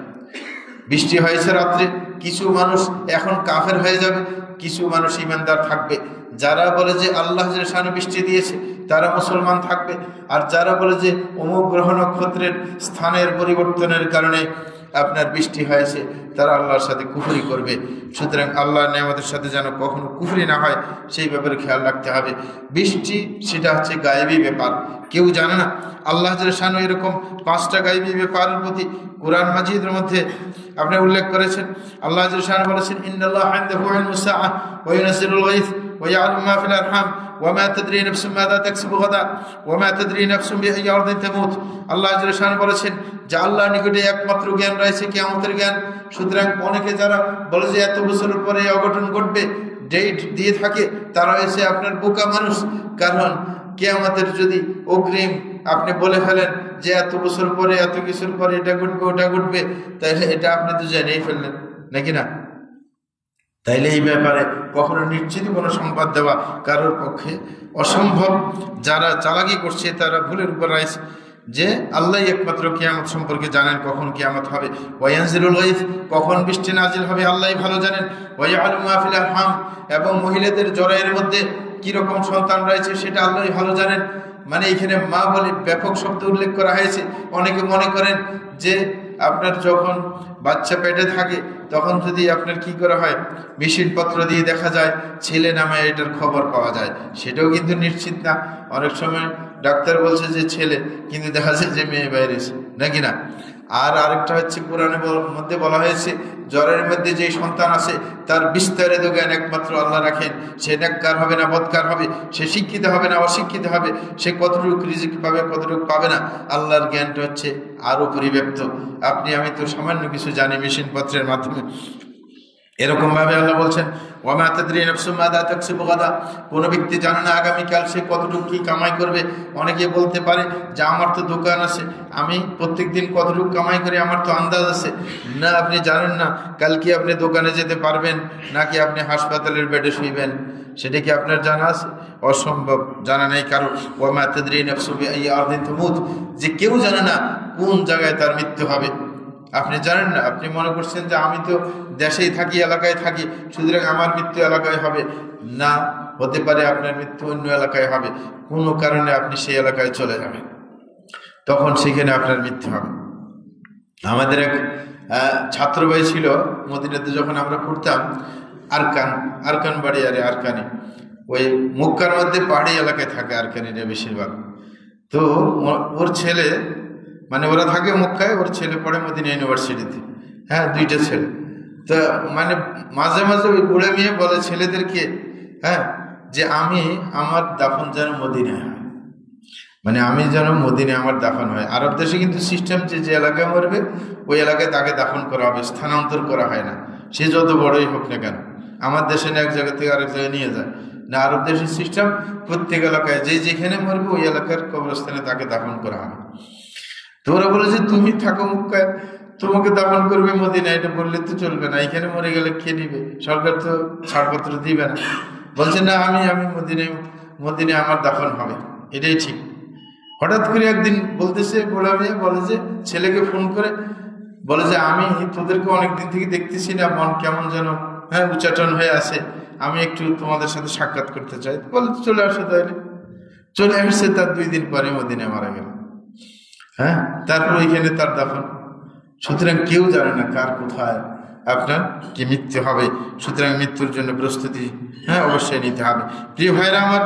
বৃষ্টি হয়েছে রাত্রে, কিছু মানুষ এখন কাফের হয়ে যাবে, কিছু মানুষ ঈমানদার থাকবে। যারা বলে যে আল্লাহ যে শানে বৃষ্টি দিয়েছে, তারা মুসলমান থাকবে। আর যারা বলে যে অমুক গ্রহ নক্ষত্রের স্থানের পরিবর্তনের কারণে আপনার বৃষ্টি হয়েছে, তারা আল্লাহর সাথে কুফরি করবে। সুতরাং আল্লাহর নেয়ামতের সাথে যেন কখনো কুফরি না হয়, সেই ব্যাপারে খেয়াল রাখতে হবে। বৃষ্টি সেটা হচ্ছে গায়েবী ব্যাপার, কেউ জানে না। আল্লাহ শানু এরকম 5টা গায়েবী ব্যাপারের প্রতি কুরআন মাজিদের মধ্যে আপনি উল্লেখ করেছেন। আল্লাহ শানু বলেছেন, ইন্নাল্লাহা ইনদাহু ইলমুস সাআহ ওয়া ইউনাজ্জিলুল গায়থ ওয়া ইয়া'লামু মা ফিল আরহাম ওয়া মা তাদরি নাফসুম মাযা তাকসিবু গাদা ওয়া মা তাদরি নাফসুম বিআইয়ি আরদিন তামুত। আল্লাহ শানু বলেছেন যে আল্লাহর নিকটে একমাত্র জ্ঞান রয়েছে কিয়ামতের জ্ঞান। সুতরাং অনেকে যারা বলে যে এত বছরের পরে এই অঘটন ঘটবে, ডেট দিয়ে থাকে, তারা হয়েছে আপনার বোকা মানুষ। কারণ কিয়ামতের যদি অগ্রিম আপনি বলে ফেলেন যে এত বছর পরে, এত কিছুর পরে এটা ঘটবে, ওটা ঘটবে, তাইলে এটা আপনি তো জেনেই ফেললেন, নাকি না? তাইলে এই ব্যাপারে কখনো নিশ্চিত কোনো সংবাদ দেওয়া কারোর পক্ষে অসম্ভব। যারা চালাকি করছে তারা ভুলের উপর রয়েছে, যে আল্লাহ একমাত্র কিয়ামত সম্পর্কে জানেন, কখন কিয়ামত হবে। ওয়ায়ানজিলুল গায়থ, কখন বৃষ্টি নাজিল হবে আল্লাহই ভালো জানেন। ওয়ায়া'লামু মা ফিল আরহাম, এবং মহিলাদের জরায়ুর মধ্যে কিরকম সন্তান রয়েছে সেটা আল্লাহই ভালো জানেন। মানে এখানে মা বলে ব্যাপক শব্দ উল্লেখ করা হয়েছে। অনেকে মনে করেন যে আপনার যখন বাচ্চা পেটে থাকে তখন যদি আপনার কি করা হয়, মেশিনপত্র দিয়ে দেখা যায় ছেলে নামে এটার খবর পাওয়া যায়, সেটাও কিন্তু নিশ্চিত না। অনেক সময় ডাক্তার বলছে যে ছেলে, কিন্তু দেখা যায় যে মেয়ে বাইরেছে, নাকি না? আর আরেকটা হচ্ছে, কোরআনের মধ্যে বলা হয়েছে জ্বরের মধ্যে যে সন্তান আছে তার বিস্তারিত জ্ঞান একমাত্র আল্লাহ রাখেন। সে নেককার হবে না বদকার হবে, সে শিক্ষিত হবে না অশিক্ষিত হবে, সে কতটুকু রিজিক পাবে কতটুকু পাবে না, আল্লাহর জ্ঞানটা হচ্ছে আরও পরিব্যাপ্ত। আপনি আমি তো সামান্য কিছু জানি মেশিনপত্রের মাধ্যমে। এরকম ভাবে আল্লাহ বলছেন ওয়ামা তাদরি নাফসুম মাযা তাকসিবু গাদা, কোন ব্যক্তি জানে না আগামীকাল সে কতটুকু কি কামাই করবে। অনেকে বলতে পারে যে আমার তো দোকান আছে, আমি প্রত্যেকদিন কতটুকু কামাই করি আমার তো আন্দাজ আছে। না, আপনি জানেন না কালকে আপনি দোকানে যেতে পারবেন নাকি আপনি হাসপাতালের বেডে শুইবেন, সেটা কি আপনার জানা আছে? অসম্ভব, জানা নেই কারণ। ওয়ামা তাদরি নাফসুম বিআইয়ি আরদিন তামুত, যে কেউ জানে না কোন জায়গায় তার মৃত্যু হবে। আপনি জানেন না, আপনি মনে করছেন যে আমি তো দেশেই থাকি, এলাকায় থাকি, সুতরাং আমার মৃত্যু এলাকায় হবে না। হতে পারে আপনার মৃত্যু অন্য এলাকায় হবে, কোনো কারণে আপনি সেই এলাকায় চলে যাবেন, তখন সেখানে আপনার মৃত্যু হবে। আমাদের এক ছাত্র ভাই ছিল মদিনাতে, যখন আমরা পড়তাম আরকান বাড়ি, আরকানে, ওই মক্কার মধ্যে পাহাড়ি এলাকায় থাকে আরকানিরা বেশিরভাগ। তো ওর ছেলে, মানে ওরা থাকে মক্কায়, ওর ছেলে পড়ে মদিনা ইউনিভার্সিটিতে, হ্যাঁ, 2টা ছেলে। তো মানে মাঝে মাঝে ওই বুড়ে মেয়ে বলে ছেলেদেরকে, হ্যাঁ, যে আমি আমার দাফন যেন মদিনায় হয়, মানে আমি যেন মদিনায় আমার দাফন হয়। আরব দেশে কিন্তু সিস্টেম যে এলাকায় মরবে ওই এলাকায় তাকে দাফন করা হবে, স্থানান্তর করা হয় না, সে যত বড়ই হোক না কেন। আমার দেশে না এক জায়গা থেকে আরেক জায়গায় নিয়ে যায় না, আরব দেশের সিস্টেম প্রত্যেক এলাকায় যেখানে মরবে ওই এলাকার কবরস্থানে তাকে দাফন করা হবে। তো ওরা বলে যে তুমি থাকো মক্কায়, তোমাকে দাফন করবে মদিনায়, এটা বললে তো চলবে না, এখানে মরে গেলে খেয়ে নিবে, সরকার তো ছাড়পত্র দিবে না। বলছে না, আমি মদিনায় আমার দাফন হবে, এটাই ঠিক। হঠাৎ করে একদিন বলতেছে, বলে যে ছেলেকে ফোন করে বলে যে আমি তোদেরকে অনেকদিন থেকে দেখতেছি না, মন কেমন যেন উচ্চাটন হয়ে আছে, আমি একটু তোমাদের সাথে সাক্ষাৎ করতে চাই। বলে চলে আসো। তাইলে চলে আসছে, তার 2 দিন পরে মদিনায় মারা গেল। হ্যাঁ, তারপর ওইখানে তার দাফন। সুতরাং কেউ জানে না কার কোথায় আপনার কি মৃত্যু হবে, সুতরাং মৃত্যুর জন্য প্রস্তুতি অবশ্যই নিতে হবে। প্রিয় ভাইরা আমার,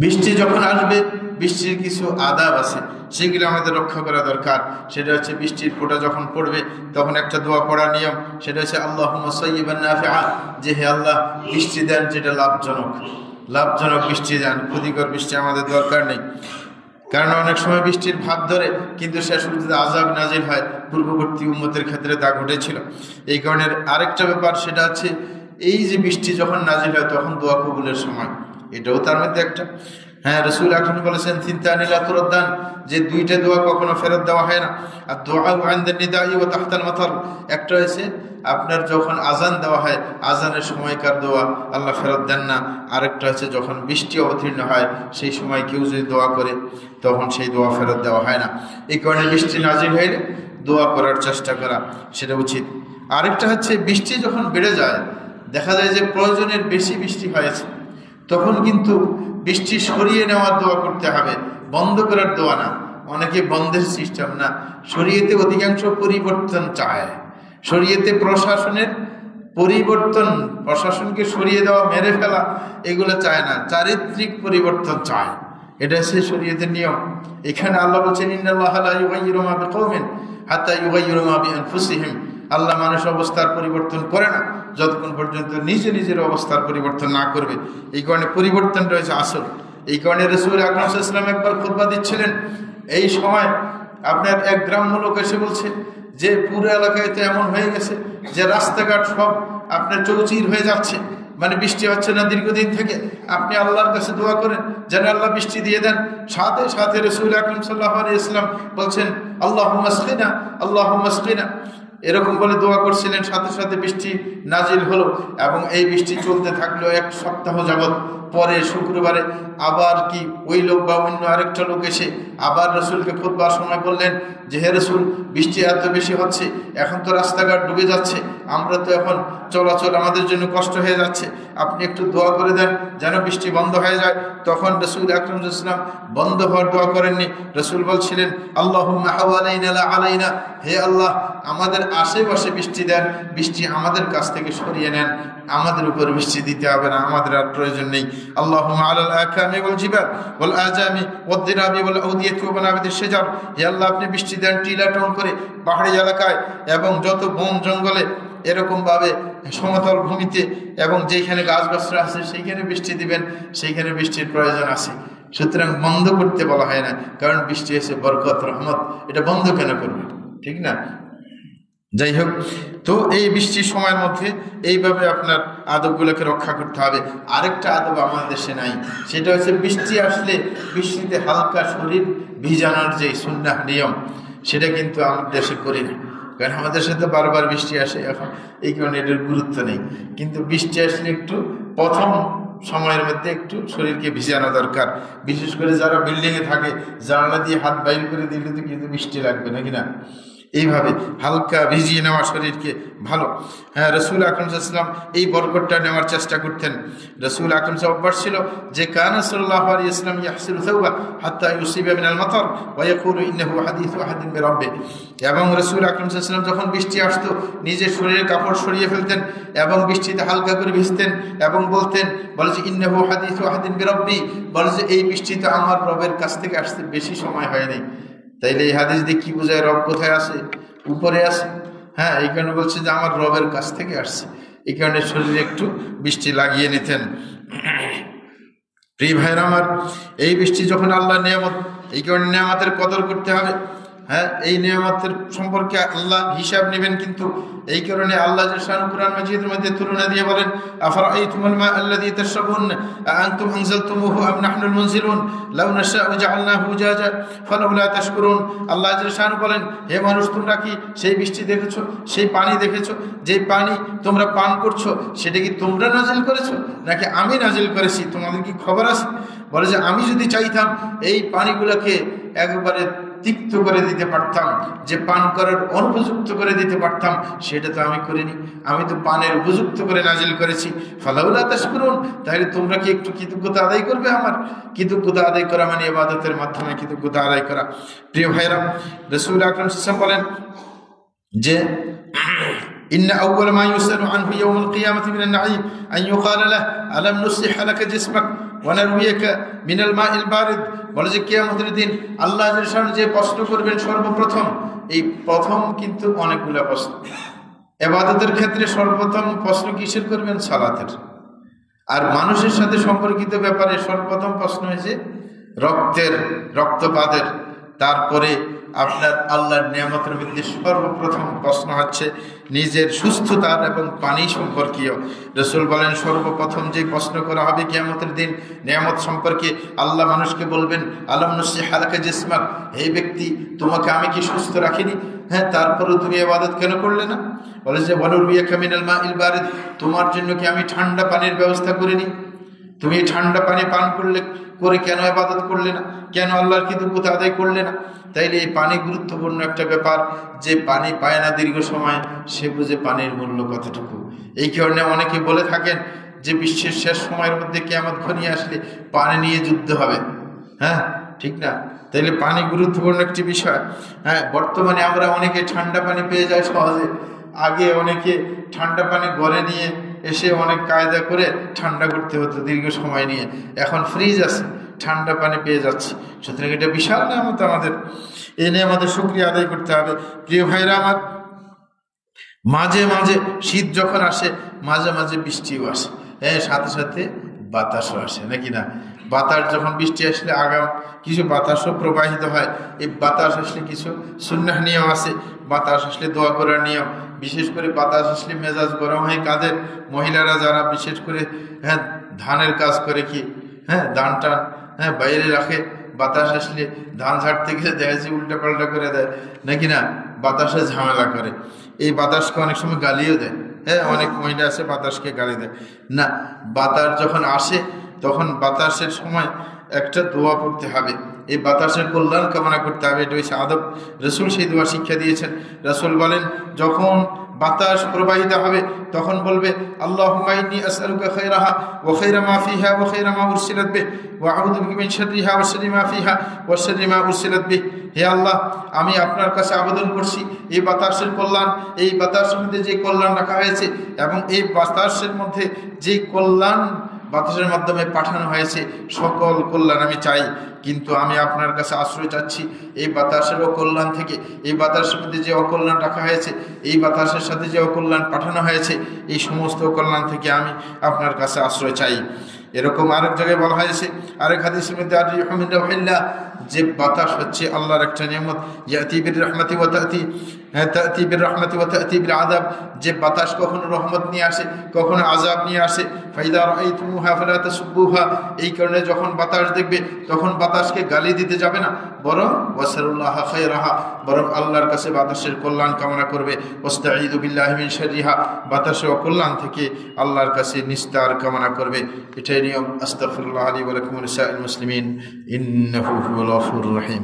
বৃষ্টি যখন আসবে বৃষ্টির কিছু আদাব আছে, সেগুলো আমাদের রক্ষা করা দরকার। সেটা হচ্ছে বৃষ্টির ফোঁটা যখন পড়বে তখন একটা দোয়া পড়ার নিয়ম, সেটা হচ্ছে আল্লাহুম্মা সায়্যিবান নাফিআ, যে হে আল্লাহ বৃষ্টি দেন যেটা লাভজনক বৃষ্টি দেন, ক্ষতিকর বৃষ্টি আমাদের দরকার নেই। কারণ অনেক সময় বৃষ্টির ভাব ধরে কিন্তু শেষ পর্যন্ত আযাব নাজিল হয়, পূর্ববর্তী উম্মতের ক্ষেত্রে তা ঘটেছিল। এই কারণে আরেকটা ব্যাপার, সেটা হচ্ছে এই যে বৃষ্টি যখন নাজিল হয় তখন দোয়া কবুলের সময়, এটাও তার মধ্যে একটা। রাসূল আকরাম বলেছেন তিনতানি লা তুরদ্দান, যে 2টা দোয়া কখনো ফেরত দেওয়া হয় না। আর দোয়া ইনদা নিদাই ওয়া তাহতাল মাতার, একটা হয়েছে আপনার যখন আজান দেওয়া হয় আজানের সময়কার দোয়া আল্লাহ ফেরত দেন না, আরেকটা হচ্ছে যখন বৃষ্টি অবতীর্ণ হয় সেই সময় কেউ যদি দোয়া করে তখন সেই দোয়া ফেরত দেওয়া হয় না। এই কারণে বৃষ্টি নাজিল হলে দোয়া করার চেষ্টা করা সেটা উচিত। আরেকটা হচ্ছে বৃষ্টি যখন বেড়ে যায়, দেখা যায় যে প্রয়োজনের বেশি বৃষ্টি হয়েছে, তখন কিন্তু বৃষ্টি সরিয়ে নেওয়ার দোয়া করতে হবে, বন্ধ করার দোয়া না। অনেকে বন্ধের সিস্টেম না, শরীয়তে অধিকাংশ পরিবর্তন চায়। শরীয়তে প্রশাসনের পরিবর্তন, প্রশাসনকে সরিয়ে দেওয়া, মেরে ফেলা, এগুলো চায় না, চারিত্রিক পরিবর্তন চায়। এটা হচ্ছে শরীয়তের নিয়ম। এখানে আল্লাহ বলছেন ইন্নাল্লাহা লা ইউগাইয়িরু মা বিকওমিন হাত্তা ইউগাইয়িরু মা বিআনফুসিহিম, আল্লাহ মানুষ অবস্থার পরিবর্তন করে না যতক্ষণ পর্যন্ত নিজের অবস্থার পরিবর্তন না করবে। এই কারণে পরিবর্তন রয়েছে আসল। এই কারণে রাসূল আকরাম সাল্লাল্লাহু আলাইহি ওয়াসাল্লাম একবার খুতবা দিচ্ছিলেন, এই সময় আপনার এক গ্রাম্য লোক এসে বলছে যে পুরো এলাকায় তো এমন হয়ে গেছে যে রাস্তাঘাট সব আপনার চৌচির হয়ে যাচ্ছে, মানে বৃষ্টি হচ্ছে না দীর্ঘদিন থেকে, আপনি আল্লাহর কাছে দোয়া করেন যেন আল্লাহ বৃষ্টি দিয়ে দেন। সাথে সাথে রাসূল আকরাম সাল্লাল্লাহু আলাইহি ওয়াসাল্লাম বলছেন আল্লাহুম্মা আসকিনা, আল্লাহুম্মা আসকিনা, এরকম বলে দোয়া করছিলেন, সাথে সাথে বৃষ্টি নাজিল হলো এবং এই বৃষ্টি চলতে থাকলো 1 সপ্তাহ যাবৎ। পরে শুক্রবারে আবার কি ওই লোক বা অন্য আরেকটা লোক এসে আবার রসুলকে খুতবার সময় বললেন যে, হে রসুল, বৃষ্টি এত বেশি হচ্ছে, এখন তো রাস্তাঘাট ডুবে যাচ্ছে, আমরা তো এখন চলাচল আমাদের জন্য কষ্ট হয়ে যাচ্ছে, আপনি একটু দোয়া করে দেন যেন বৃষ্টি বন্ধ হয়ে যায়। তখন রসুল আকরাম সাল্লাল্লাহু আলাইহি ওয়াসাল্লাম বন্ধ হওয়ার দোয়া করেননি। রসুল বলছিলেন, আল্লাহুম্মা হাওয়ালাইনা লা আলাইনা, হে আল্লাহ, আমাদের আশেপাশে বৃষ্টি দেন, বৃষ্টি আমাদের কাছ থেকে সরিয়ে নেন, আমাদের উপর বৃষ্টি দিতে হবে না, আমাদের আর প্রয়োজন নেই। আল্লাহুম্মা আলাল আকামি ওয়াল জিবাল ওয়াল আজামি ওয়াদ দিরাবি ওয়াল আউদিয়াতি ওয়া মানাবিতিশ শাজার, হে আল্লাহ, আপনি বৃষ্টি দেন টিলা টন করে পাহাড়ি এলাকায় এবং যত বন জঙ্গলে, এরকমভাবে সমতল ভূমিতে এবং যেখানে গাছগাছরা আছে সেইখানে বৃষ্টি দিবেন, সেইখানে বৃষ্টির প্রয়োজন আছে। সুতরাং বন্ধ করতে বলা হয় না, কারণ বৃষ্টি এসে বরকত রহমত, এটা বন্ধ কেন করবে, ঠিক না? যাই হোক, তো এই বৃষ্টির সময়ের মধ্যে এইভাবে আপনার আদবগুলোকে রক্ষা করতে হবে। আরেকটা আদব আমাদের দেশে নাই, সেটা হচ্ছে বৃষ্টি আসলে বৃষ্টিতে হালকা শরীর ভিজানোর যে সুন্নাহ নিয়ম, সেটা কিন্তু আমাদের দেশে করি না, কারণ আমাদের সাথে বারবার বৃষ্টি আসে এখন, এই কারণে এটার গুরুত্ব নেই। কিন্তু বৃষ্টি আসলে একটু প্রথম সময়ের মধ্যে একটু শরীরকে ভিজানো দরকার। বিশেষ করে যারা বিল্ডিংয়ে থাকে, জানলা দিয়ে হাত বাইর করে দিলে তো কিন্তু বৃষ্টি লাগবে নাকি না, এইভাবে হালকা ভিজিয়ে নেওয়া শরীরকে ভালো। হ্যাঁ, রসুল আকরাম সাল্লাল্লাহু আলাইহি ওয়াসাল্লাম এই বরকতটা নেওয়ার চেষ্টা করতেন। রসুল আকরাম সাল্লাল্লাহু আলাইহি ওয়াসাল্লাম অভ্যাস ছিল যে কানা সাল্লাল্লাহু আলাইহি ওয়াসাল্লাম ইয়াহসিলু সাওবা হাত্তা ইউসিবা মিনাল মাতার ওয়া ইয়াকুলু ইন্নাহু হাদিসু আহাদিন বিরাব্বিহ, এবং রসুল আকরাম সাল্লাল্লাহু আলাইহি ওয়াসাল্লাম যখন বৃষ্টি আসতো নিজের শরীরের কাপড় সরিয়ে ফেলতেন এবং বৃষ্টিতে হালকা করে ভিজতেন এবং বলতেন, বলে যে ইন্নাহু হাদিসু আহাদিন বিরাব্বিহ, বলে যে এই বৃষ্টি তো আমার রবের কাছ থেকে আসতে বেশি সময় হয়নি। তাইলে এই হাদিস দিয়ে কি বোঝায়? রব কোথায় আছে? উপরে আছে। হ্যাঁ, এই কারণে বলছে যে আমার রবের কাছ থেকে আসছে, এই কারণে শরীরে একটু বৃষ্টি লাগিয়ে নিতেন। প্রিয় ভাইরা আমার, এই বৃষ্টি যখন আল্লাহ নিয়ামত, এই কারণে নিয়ামতের কদর করতে হবে। হ্যাঁ, এই নিয়ামতের সম্পর্কে আল্লাহ হিসাব নেবেন, কিন্তু এই কারণে আল্লাহ জাল্লাহু কুরআন মাজিদের মধ্যে তুলনা দিয়ে বলেন, আফরাআইতুমুল মা আল্লাযী তাশরাবুন আআনতুম আনজালতুমুহু আম নাহনুল মুনজিলুন লাউ নাশাউ জাআলনাহু উজাজা ফালাউলা তাশকুরুন। আল্লাহ জাল্লাহু বলেন, হে মানুষ, তোমরা কি সেই বৃষ্টি দেখেছো, সেই পানি দেখেছো, যে পানি তোমরা পান করছো, সেটা কি তোমরা নাজিল করেছো নাকি আমি নাজিল করেছি? তোমাদের কি খবর আছে? বলে যে আমি যদি চাইতাম এই পানিগুলোকে একবারে তিক্ত করে দিতে পারতাম, যে পান করার অনুপযুক্ত করে দিতে পারতাম, সেটা তো আমি করিনি, আমি তো পানের উপযুক্ত করে নাজিল করেছি। ফালাউলা তাশকুরুন, তাহলে তোমরা কি একটু কৃতজ্ঞতা আদায় করবে? আমার কৃতজ্ঞতা আদায় করা মানে ইবাদতের মাধ্যমে কৃতজ্ঞতা আদায় করা। প্রিয় ভাইরা, রাসূল আকরাম সাল্লাল্লাহু আলাইহি ওয়াসাল্লাম বলেন যে ইন্না আউওয়ালা মা ইউসালু আনহু ইয়াউমাল কিয়ামাতি মিনান নাঈম আন ইউকালা লাহু আলাম নুসলিহ লাকা জিসমাক ওয়া নারওয়িকা মিনাল মাইল বারিদ। বলে যে কিয়ামতের দিন আল্লাহ যে প্রশ্ন করবেন সর্বপ্রথম, এই প্রথম কিন্তু অনেকগুলো প্রশ্ন। ইবাদতের ক্ষেত্রে সর্বপ্রথম প্রশ্ন কিসের করবেন? সালাতের। আর মানুষের সাথে সম্পর্কিত ব্যাপারে সর্বপ্রথম প্রশ্ন হয়েছে রক্তপাতের। তারপরে আপনার আল্লাহর নিয়ামতের মধ্যে সর্বপ্রথম প্রশ্ন হচ্ছে নিজের সুস্থতার এবং পানি সম্পর্কীয়। রাসূল বলেন, সর্বপ্রথম যে প্রশ্ন করা হবে কিয়ামতের দিন নিয়ামত সম্পর্কে, আল্লাহ মানুষকে বলবেন, আলাম নুসলিহ লাকা জিসমাক, হে ব্যক্তি, তোমাকে আমি কি সুস্থ রাখিনি? হ্যাঁ, তারপরেও তুমি ইবাদত কেন করলে না? বলে যে ওয়ানুরবিয়াকা মিনাল মাইল বারিদ, তোমার জন্য কি আমি ঠান্ডা পানির ব্যবস্থা করিনি? তুমি ঠান্ডা পানি পান করে কেন ইবাদত করলে না? কেন আল্লাহর কৃতজ্ঞতা আদায় করলে না? তাইলে এই পানি গুরুত্বপূর্ণ একটা ব্যাপার। যে পানি পায় না দীর্ঘ সময়, সে বুঝে পানির মূল্য কতটুকু। এই কারণে অনেকে বলে থাকেন যে বিশ্বের শেষ সময়ের মধ্যে কিয়ামত ঘনিয়ে আসলে পানি নিয়ে যুদ্ধ হবে। হ্যাঁ, ঠিক না? তাইলে পানি গুরুত্বপূর্ণ একটি বিষয়। হ্যাঁ, বর্তমানে আমরা অনেকে ঠান্ডা পানি পেয়ে যাই সহজে। আগে অনেকে ঠান্ডা পানি ঘরে নিয়ে এসে অনেক কায়দা করে ঠান্ডা করতে হতো দীর্ঘ সময় নিয়ে। এখন ফ্রিজ আছে, ঠান্ডা পানি পেয়ে যাচ্ছে। সুতরাং এটা বিশাল নিয়ামত আমাদের, এই নিয়ে আমাদের শুকরিয়া আদায় করতে হবে। প্রিয় ভাইরা আমার, মাঝে মাঝে শীত যখন আসে, মাঝে মাঝে বৃষ্টিও আসে, হ্যাঁ, সাথে সাথে বাতাসও আসে, নাকি না? বাতাস যখন বৃষ্টি আসলে আগাম কিছু বাতাসও প্রবাহিত হয়। এই বাতাস আসলে কিছু সুন্নাহ নিয়ম আছে। বাতাস আসলে দোয়া করার নিয়ম। বিশেষ করে বাতাস আসলে মেজাজ গরম হয় কাদের? মহিলারা যারা বিশেষ করে হ্যাঁ ধানের কাজ করে, কি হ্যাঁ ধান টান হ্যাঁ বাইরে রাখে, বাতাস আসলে ধান ঝাড়তে গেলে দেখা যাচ্ছে উল্টা পাল্টা করে দেয়, নাকি না? বাতাসে ঝামেলা করে, এই বাতাসকে অনেক সময় গালিও দেয়। হ্যাঁ, অনেক মহিলা আছে বাতাসকে গালি দেয় না। বাতাস যখন আসে তখন বাতাসের সময় একটা দোয়া পড়তে হবে, এই বাতাসের কল্যাণ কামনা করতে হবে। এটা হচ্ছে আদব। রসুল সেই দোয়া শিক্ষা দিয়েছেন। রসুল বলেন, যখন বাতাস প্রবাহিত হবে তখন বলবে, আল্লাহুম্মা ইন্নী আসআলুকা খায়রাহা ওয়া খায়রা মা ফিহা ওয়া খায়রা মা উরসিলাত বিহি ওয়া আউযু বিকা মিন শাররিহা ওয়া শাররি মা ফিহা ওয়া শাররি মা উরসিলাত বিহি। হে আল্লাহ, আমি আপনার কাছে আবেদন করছি এই বাতাসের কল্যাণ, এই বাতাসের মধ্যে যে কল্যাণ রাখা হয়েছে এবং এই বাতাসের মধ্যে যে কল্যাণ বাতাসের মাধ্যমে পাঠানো হয়েছে, সকল কল্যাণ আমি চাই, কিন্তু আমি আপনার কাছে আশ্রয় চাচ্ছি এই বাতাসের অকল্যাণ থেকে। এই বাতাসের মধ্যে যে অকল্যাণ রাখা হয়েছে, এই বাতাসের সাথে যে অকল্যাণ পাঠানো হয়েছে, এই সমস্ত অকল্যাণ থেকে আমি আপনার কাছে আশ্রয় চাই। এরকম আরেক জায়গায় বলা হয়েছে, আরেক হাদিসের মধ্যে, যে বাতাস হচ্ছে আল্লাহর একটা নিয়ামত, ইয়াতি বির রাহমাতি ওয়া তাতি বির রাহমাতি ওয়া তাতি বিল আযাব, যে বাতাস কখনো রহমত নিয়ে আসে, কখনো আযাব নিয়ে আসে। ফাইদা রাআইতুমুহা ফালা তাসুবুহা, এই কারণে যখন বাতাস দেখবে তখন বাতাসকে গালি দিতে যাবে না, বরং ওয়াসাল্লাল্লাহা খায়রাহা, বরং আল্লাহর কাছে বাতাসের কল্যাণ কামনা করবে। ওয়াস্তাঈযু বিল্লাহি মিন শাররিহা, বাতাসের অকল্যাণ থেকে আল্লাহর কাছে নিস্তার কামনা করবে। এটাই নিয়ম। আস্তাগফিরুল্লাহ লি ওয়া লাকুম ওয়া লিসাইরিল মুসলিমিন, ইন্নাহু হুয়াল গফুরুর রহিম।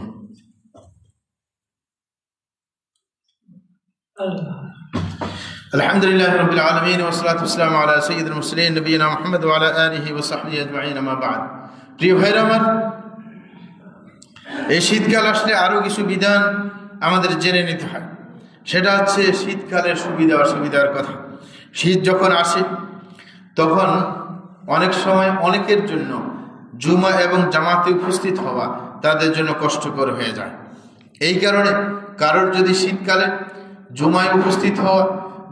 আলহামদুলিল্লাহি রাব্বিল আলামিন ওয়া সলাতু ওয়াসসালামু আলা সাইয়্যিদিল মুরসালিন নবিয়িনা মুহাম্মদ ওয়া আলা আলিহি ওয়া সাহবিহি আজমাইন, আম্মা বা'দ। প্রিয় ভাইরা আমার, এই শীতকাল আসলে আরো কিছু বিধান আমাদের জেনে নিতে হয়। সেটা হচ্ছে শীতকালের সুবিধা অসুবিধার কথা। শীত যখন আসে তখন অনেক সময় অনেকের জন্য জুমা এবং জামাতে উপস্থিত হওয়া তাদের জন্য কষ্টকর হয়ে যায়। এই কারণে কারোর যদি শীতকালে জুমায় উপস্থিত হওয়া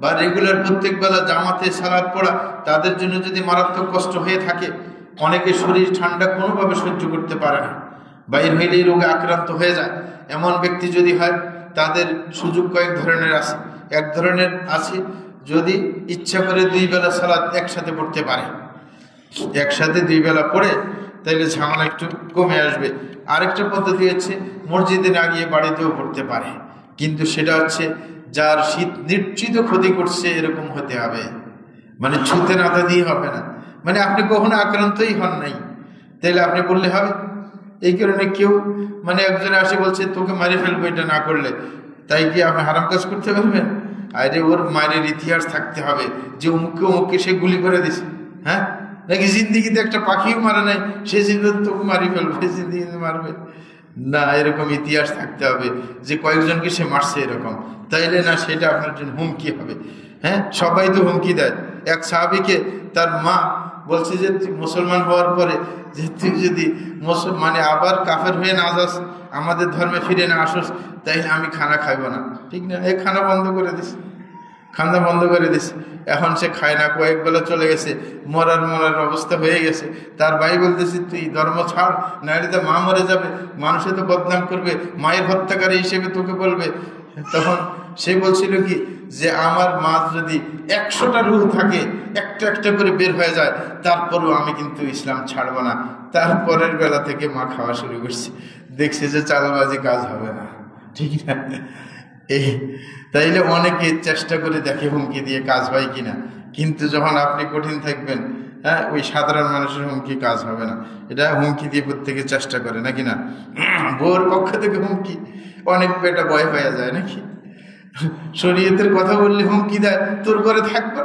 বা রেগুলার প্রত্যেক বেলা জামাতে সালাত পড়া তাদের জন্য যদি মারাত্মক কষ্ট হয়ে থাকে, অনেকে শরীর ঠান্ডা কোনোভাবে সহ্য করতে পারে না, বাইর হইলেই রোগে আক্রান্ত হয়ে যায়, এমন ব্যক্তি যদি হয়, তাদের সুযোগ কয়েক ধরনের আছে। এক ধরনের আছে, যদি ইচ্ছা করে দুই বেলা সালাত একসাথে পড়তে পারে, একসাথে দুই বেলা পড়ে তাইলে ঝামেলা একটু কমে আসবে। আরেকটা পদ্ধতি হচ্ছে মসজিদে না গিয়ে বাড়িতেও পড়তে পারে, কিন্তু সেটা হচ্ছে যার শীত নিশ্চিত ক্ষতি করছে এরকম হতে হবে, মানে ছুতে নাতা দিয়ে হবে না, মানে আপনি কখনো আক্রান্তই হন নাই, তাইলে আপনি বললে হবে। এই কারণে কেউ মানে একজনে আসে বলছে তোকে মারি ফেলবো এটা না করলে, তাই কি আপনি হারাম কাজ করতে পারবেন? আরে ওর মায়ের ইতিহাস থাকতে হবে যে অমুককে অমুককে সে গুলি করে দিছে, হ্যাঁ, নাকি জিন্দিগিতে একটা পাখিও মারে নাই, সে জিন্দিগিতে তোকে মারি ফেলবে, জিন্দিগিতে মারবে না, এরকম ইতিহাস থাকতে হবে যে কয়েকজনকে সে মারছে এরকম, তাইলে না সেটা আপনার জন্য হুমকি হবে। হ্যাঁ, সবাই তো হুমকি দেয়। এক সাহাবীকে তার মা বলছে যে তুই মুসলমান হওয়ার পরে যে তুই যদি মানে আবার কাফের হয়ে না যাস, আমাদের ধর্মে ফিরে না আসস, তাইলে আমি খানা খাইব না। ঠিক না? এই খানা বন্ধ করে দিস, খানা বন্ধ করে দিস। এখন সে খায় না, কয়েক বেলা চলে গেছে, মরার অবস্থা হয়ে গেছে। তার ভাই বলতেছে তুই ধর্ম ছাড়, নাহলে তো মা মরে যাবে, মানুষে তো বদনাম করবে, মায়ের হত্যাকারী হিসেবে তোকে বলবে। তখন সে বলছিল কি যে আমার মা যদি 100টা রূহ থাকে, একটা একটা করে বের হয়ে যায়, তারপরও আমি কিন্তু ইসলাম ছাড়ব না। তারপরের বেলা থেকে মা খাওয়া শুরু করছে, দেখছে যে চালবাজি কাজ হবে না। ঠিক না? তাইলে অনেকে চেষ্টা করে দেখে হুমকি দিয়ে কাজ হয় কিনা, কিন্তু যখন আপনি কঠিন থাকবেন, হ্যাঁ, ওই সাধারণ মানুষের হুমকি কাজ হবে না। এটা হুমকি দিয়ে প্রত্যেকে চেষ্টা করে, নাকি না? বউর পক্ষ থেকে হুমকি, অনেক পেটা ভয় পাওয়া যায় নাকি? শরীয়তের কথা বললে হুমকি দেয়, তোর ঘরে থাকবো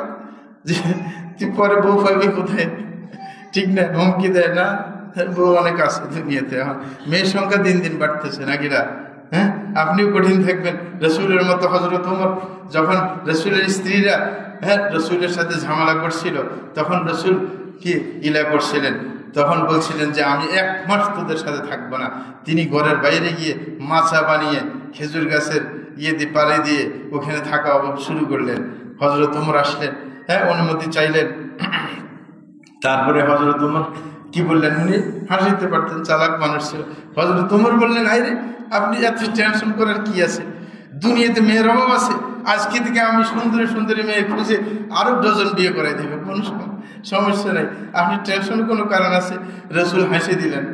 যে তুই পরে বউ পাবি কোথায়? ঠিক না? হুমকি দেয় না? বউ অনেক আছে দুনিয়াতে, এখন মেয়ের সংখ্যা দিন দিন বাড়তেছে, নাকি না? হ্যাঁ, আপনিও কঠিন থাকবেন রসুলের মতো। হযরত ওমর যখন রসুলের স্ত্রীরা রসুলের সাথে ঝামেলা করছিল, তখন রসুল কি ইলা করছিলেন, তখন বলছিলেন যে আমি 1 মাস তোদের সাথে থাকবো না। তিনি ঘরের বাইরে গিয়ে মাছা বানিয়ে খেজুর গাছের দিয়ে পাড়ে দিয়ে ওখানে থাকা শুরু করলেন। হযরত ওমর আসলেন, অনুমতি চাইলেন। তারপরে হযরত ওমর কি বললেন, উনি হাসিতে পারতেন, চালাক মানুষ ছিল। হযরত ওমর বললেন, আরে আপনি এত টেনশন করার কি আছে? দুনিয়াতে মেয়ের অভাব আছে, আজকে থেকে আমি সুন্দরী সুন্দরী মেয়ে খুঁজে আরো ডজন বিয়ে করাই দেবে, কোনো সমস্যা নেই, আপনি টেনশন কোনো কারণ আছে? রসুল হাসি দিলেন।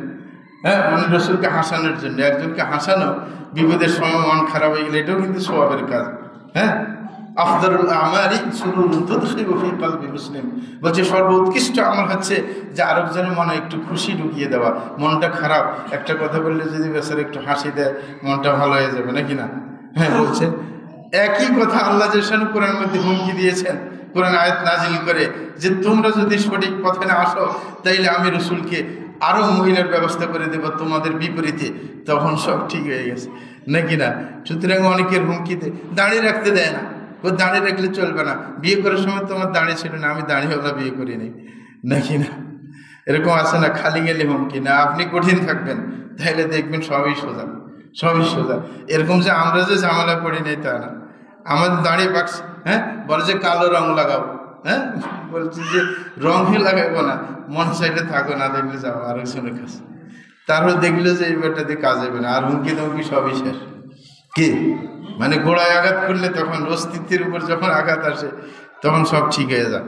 হ্যাঁ, মানে রসুলকে হাসানোর জন্য, একজনকে হাসানো বিপদের সময় মন খারাপ হয়ে গেলে এটাও কিন্তু সওয়াবের কাজ। হ্যাঁ, আফদালুল আমালি সুরুরুন তুদখিলু ফি কলবি মুসলিম, বলছে সর্বোৎকৃষ্ট আমল হচ্ছে যে আরেকজনের মনে একটু খুশি ঢুকিয়ে দেওয়া। মনটা খারাপ, একটা কথা বললে যদি বেচারা একটু হাসি দেয় মনটা ভালো হয়ে যাবে নাকি না? হ্যাঁ, বলছে একই কথা আল্লাহ জাল্লাহু কোরআনের মধ্যে হুমকি দিয়েছেন, কোরআন আয়াত নাজিল করে যে তোমরা যদি সঠিক পথে না আসো তাইলে আমি রসুলকে আরো মহিলার ব্যবস্থা করে দেব তোমাদের বিপরীতে, তখন সব ঠিক হয়ে গেছে নাকি না? সুতরাং অনেকের হুমকিতে দাঁড়িয়ে রাখতে দেয় না, ও দাঁড়িয়ে রাখলে চলবে না, বিয়ে করার সময় তোমার দাঁড়িয়ে ছিল না, আমি দাঁড়িয়েওয়ালা বিয়ে করিনি নাকি না? এরকম আছে না, খালি গেলে হুমকি না, আপনি কঠিন থাকবেন তাইলে দেখবেন সবই সোজা, সবই সোজা। এরকম যে আমরা যে ঝামেলা করি নেই তা না, আমাদের দাঁড়িয়ে পাকছে, হ্যাঁ বলে যে কালো রং লাগাবো, হ্যাঁ বলছি যে রঙই লাগাবো না, মন সাইডে থাকো, না দেখলে যাবো আরেকজনের কাছে, তারপরে দেখলে যে এই ব্যাপারটা দিয়ে কাজ হবে না, আর হুমকি ধমকি সবই শেষ। কি মানে গোড়ায় আঘাত করলে তখন অস্তিত্বের উপর যখন আঘাত আসে তখন সব ঠিক হয়ে যায়।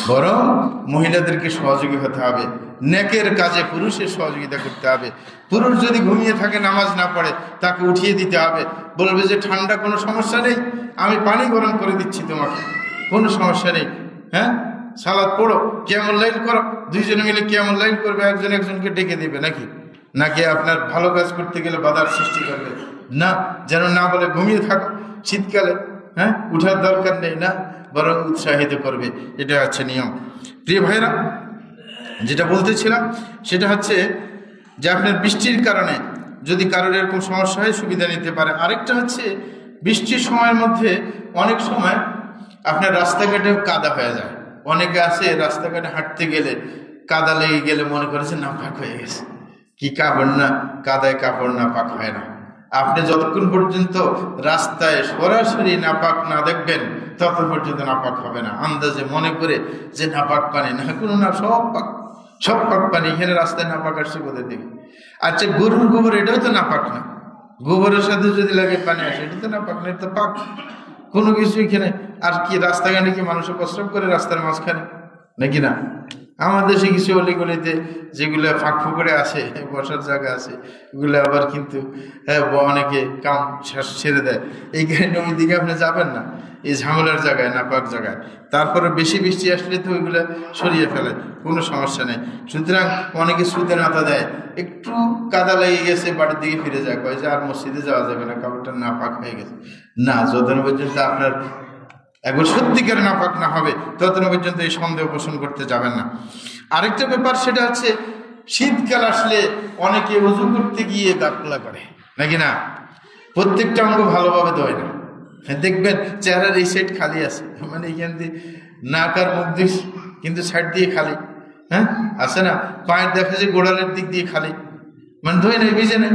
বরং মহিলাদেরকে সহযোগী হতে হবে, নেকের কাজে পুরুষের সহযোগিতা করতে হবে। পুরুষ যদি ঘুমিয়ে থাকে, নামাজ না পড়ে, তাকে উঠিয়ে দিতে হবে, বলবে যে ঠান্ডা কোনো সমস্যা নেই, আমি পানি গরম করে দিচ্ছি তোমাকে, কোনো সমস্যা নেই, হ্যাঁ সালাত পড়ো, কিয়ামুল লাইল করো, দুইজনে মিলে কিয়ামুল লাইল করবে, একজন একজনকে ডেকে দিবে নাকি? নাকি আপনার ভালো কাজ করতে গেলে বাধার সৃষ্টি করবে? না, যেন না বলে ঘুমিয়ে থাকো শীতকালে, হ্যাঁ উঠার দরকার নেই, না বরং উৎসাহিত করবে। এটা হচ্ছে নিয়ম। প্রিয় ভাইরা, যেটা বলতেছিলাম সেটা হচ্ছে যে আপনার বৃষ্টির কারণে যদি কারোর এরকম সমস্যা হয় সুবিধা নিতে পারে। আরেকটা হচ্ছে বৃষ্টির সময়ের মধ্যে অনেক সময় আপনার রাস্তাঘাটেও কাদা হয়ে যায়। অনেকে আছে রাস্তাঘাটে হাঁটতে গেলে কাদা লেগে গেলে মনে করেছে নাপাক হয়ে গেছে। কি কাপড় না, কাদায় কাপড় নাপাক হয় না। আপনি যতক্ষণ পর্যন্ত রাস্তায় সরাসরি নাপাক না দেখবেন ততক্ষণ পর্যন্ত নাপাক হবে না। আন্দাজে মনে করে যে নাপাক পানি, না, কোনো না, সব পাক, সব পাক পানি। এখানে রাস্তায় নাপাক আসছে কোথায় দিকে? আচ্ছা, গরুর গোবর এটাও তো নাপাক না, গোবরের সাথে যদি লাগে পানি আসে এটা তো নাপাক না, এটা তো পাক। কোনো কিছু এখানে আর কি রাস্তাঘাটে কি মানুষের প্রস্রাব করে রাস্তার মাঝখানে নাকি না? আমাদের দেশে কিছু অলিগলিতে যেগুলো ফাঁক ফুকরে আছে, বসার জায়গা আছে, এগুলো আবার কিন্তু অনেকে কাম ছেড়ে দেয়। এইখানে ওই দিকে আপনি যাবেন না, এই ঝামেলার জায়গায়, নাপাক জায়গায়। তারপরে বেশি বৃষ্টি আসলে তো ওইগুলো সরিয়ে ফেলে, কোনো সমস্যা নেই। সুতরাং অনেকে সুতে নাতা দেয়, একটু কাদা লেগে গেছে বাড়ির দিকে ফিরে যায়, কয় যে আর মসজিদে যাওয়া যাবে না, কাপড়টা নাপাক হয়ে গেছে। না, যতক্ষণ পর্যন্ত আপনার একবার সত্যিকার নাপাক না হবে ততক্ষণ পর্যন্ত এই সন্দেহ পোষণ করতে যাবেন না। আরেকটা ব্যাপার সেটা হচ্ছে শীতকাল আসলে অনেকে উজু করতে গিয়ে দাঁতলা করে নাকি না, প্রত্যেকটা অঙ্গ ভালোভাবে ধোয় না। দেখবেন চেহারার এই সাইড খালি আছে, মানে এইখান দিয়ে নাক আর মুখ দিয়ে কিন্তু সাইড দিয়ে খালি, হ্যাঁ আছে না? পায়ের দেখা যায় গোড়ালের দিক দিয়ে খালি, মানে ধোয় নাই, ভিজে নেই,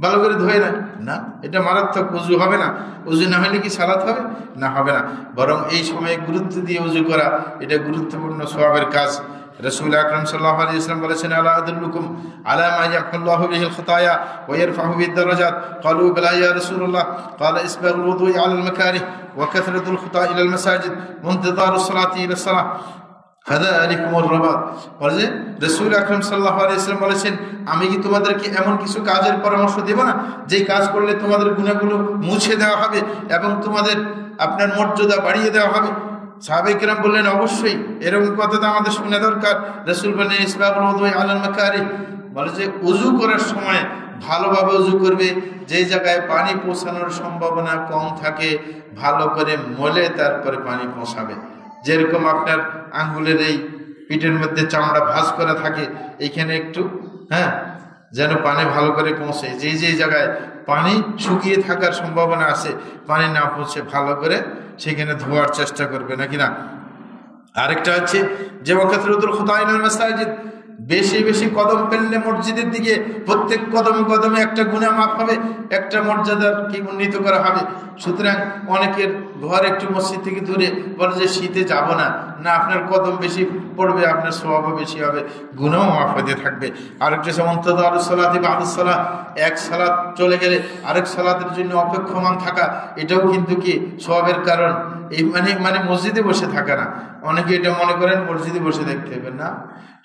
ভালো করে ধোয় না, না এটা মারাত্মক। উজু হবে না, উজু না হলে কি সালাত হবে? না, হবে না। বরং এই সময়ে গুরুত্ব দিয়ে উজু করা এটা গুরুত্বপূর্ণ সওয়াবের কাজ। রাসূল আকরাম সাল্লাল্লাহু আলাইহি ওয়াসাল্লাম বলেছেন, আলা আদুল্লুকুম আলা মা ইয়াহফুল্লাহু বিহিল খাতায়া ওয়া ইয়ারফাহু বিদ দারাজাত? ক্বালু বালা ইয়া রাসূলুল্লাহ। ক্বালা ইসবাগুল ওযুই আলাল মাকারিহ ওয়া কাসরাতুল খুতা ইলাল মাসাজিদ ওয়া ইনতিযারুস সালাতি ইলাস সালাহ ফাযালিকুমুর রাবাত। বলে রাসূল আকরাম সাল্লাল্লাহু আলাইহি ওয়াসাল্লাম বলেছেন, আমি কি তোমাদেরকে এমন কিছু কাজের পরামর্শ দেব না যে কাজ করলে তোমাদের গুনাহগুলো মুছে দেওয়া হবে এবং তোমাদের আপনার মর্যাদা বাড়িয়ে দেওয়া হবে? সাহাবায়ে কেরাম বললেন, অবশ্যই, এরকম কথা তো আমাদের শোনা দরকার। রাসূল বলেন, ইসবাগুল ওযুই আলাল মাকারিহ, বলে যে উযু করার সময় ভালোভাবে উযু করবে, যে জায়গায় পানি পৌঁছানোর সম্ভাবনা কম থাকে ভালো করে মলে তারপরে পানি পৌঁছাবে। যেরকম আপনার আঙ্গুলের এই পিঠের মধ্যে চামড়া ভাঁজ করা থাকে, এইখানে একটু যেন পানি ভালো করে পৌঁছে। যেই যেই জায়গায় পানি শুকিয়ে থাকার সম্ভাবনা আছে, পানি না পৌঁছে ভালো করে সেখানে ধোয়ার চেষ্টা করবে নাকি না। আরেকটা হচ্ছে যে ওয়াকাসরাতুল খুতা ইলাল মাসাজিদ, বেশি বেশি কদম ফেললে মসজিদের দিকে, প্রত্যেক কদমে কদমে একটা গুনাহ মাফ হবে, একটা মর্যাদার কি উন্নীত করা হবে। সুতরাং অনেকের ঘর একটু মসজিদ থেকে দূরে, বলে যে শীতে যাব না, না আপনার কদম বেশি পড়বে, আপনার সওয়াবও বেশি হবে, গুনাহও মাফ হতে থাকবে। আরেকটা ইনতিযারুস সালাতি বা'দাস সালাহ, এক সালাত চলে গেলে আরেক সালাতের জন্য অপেক্ষমান থাকা, এটাও কিন্তু কি সওয়াবের কারণ। এই মানে মসজিদে বসে থাকা না। অনেকে এটা মনে করেন মসজিদে বসে দেখতে হবে, না,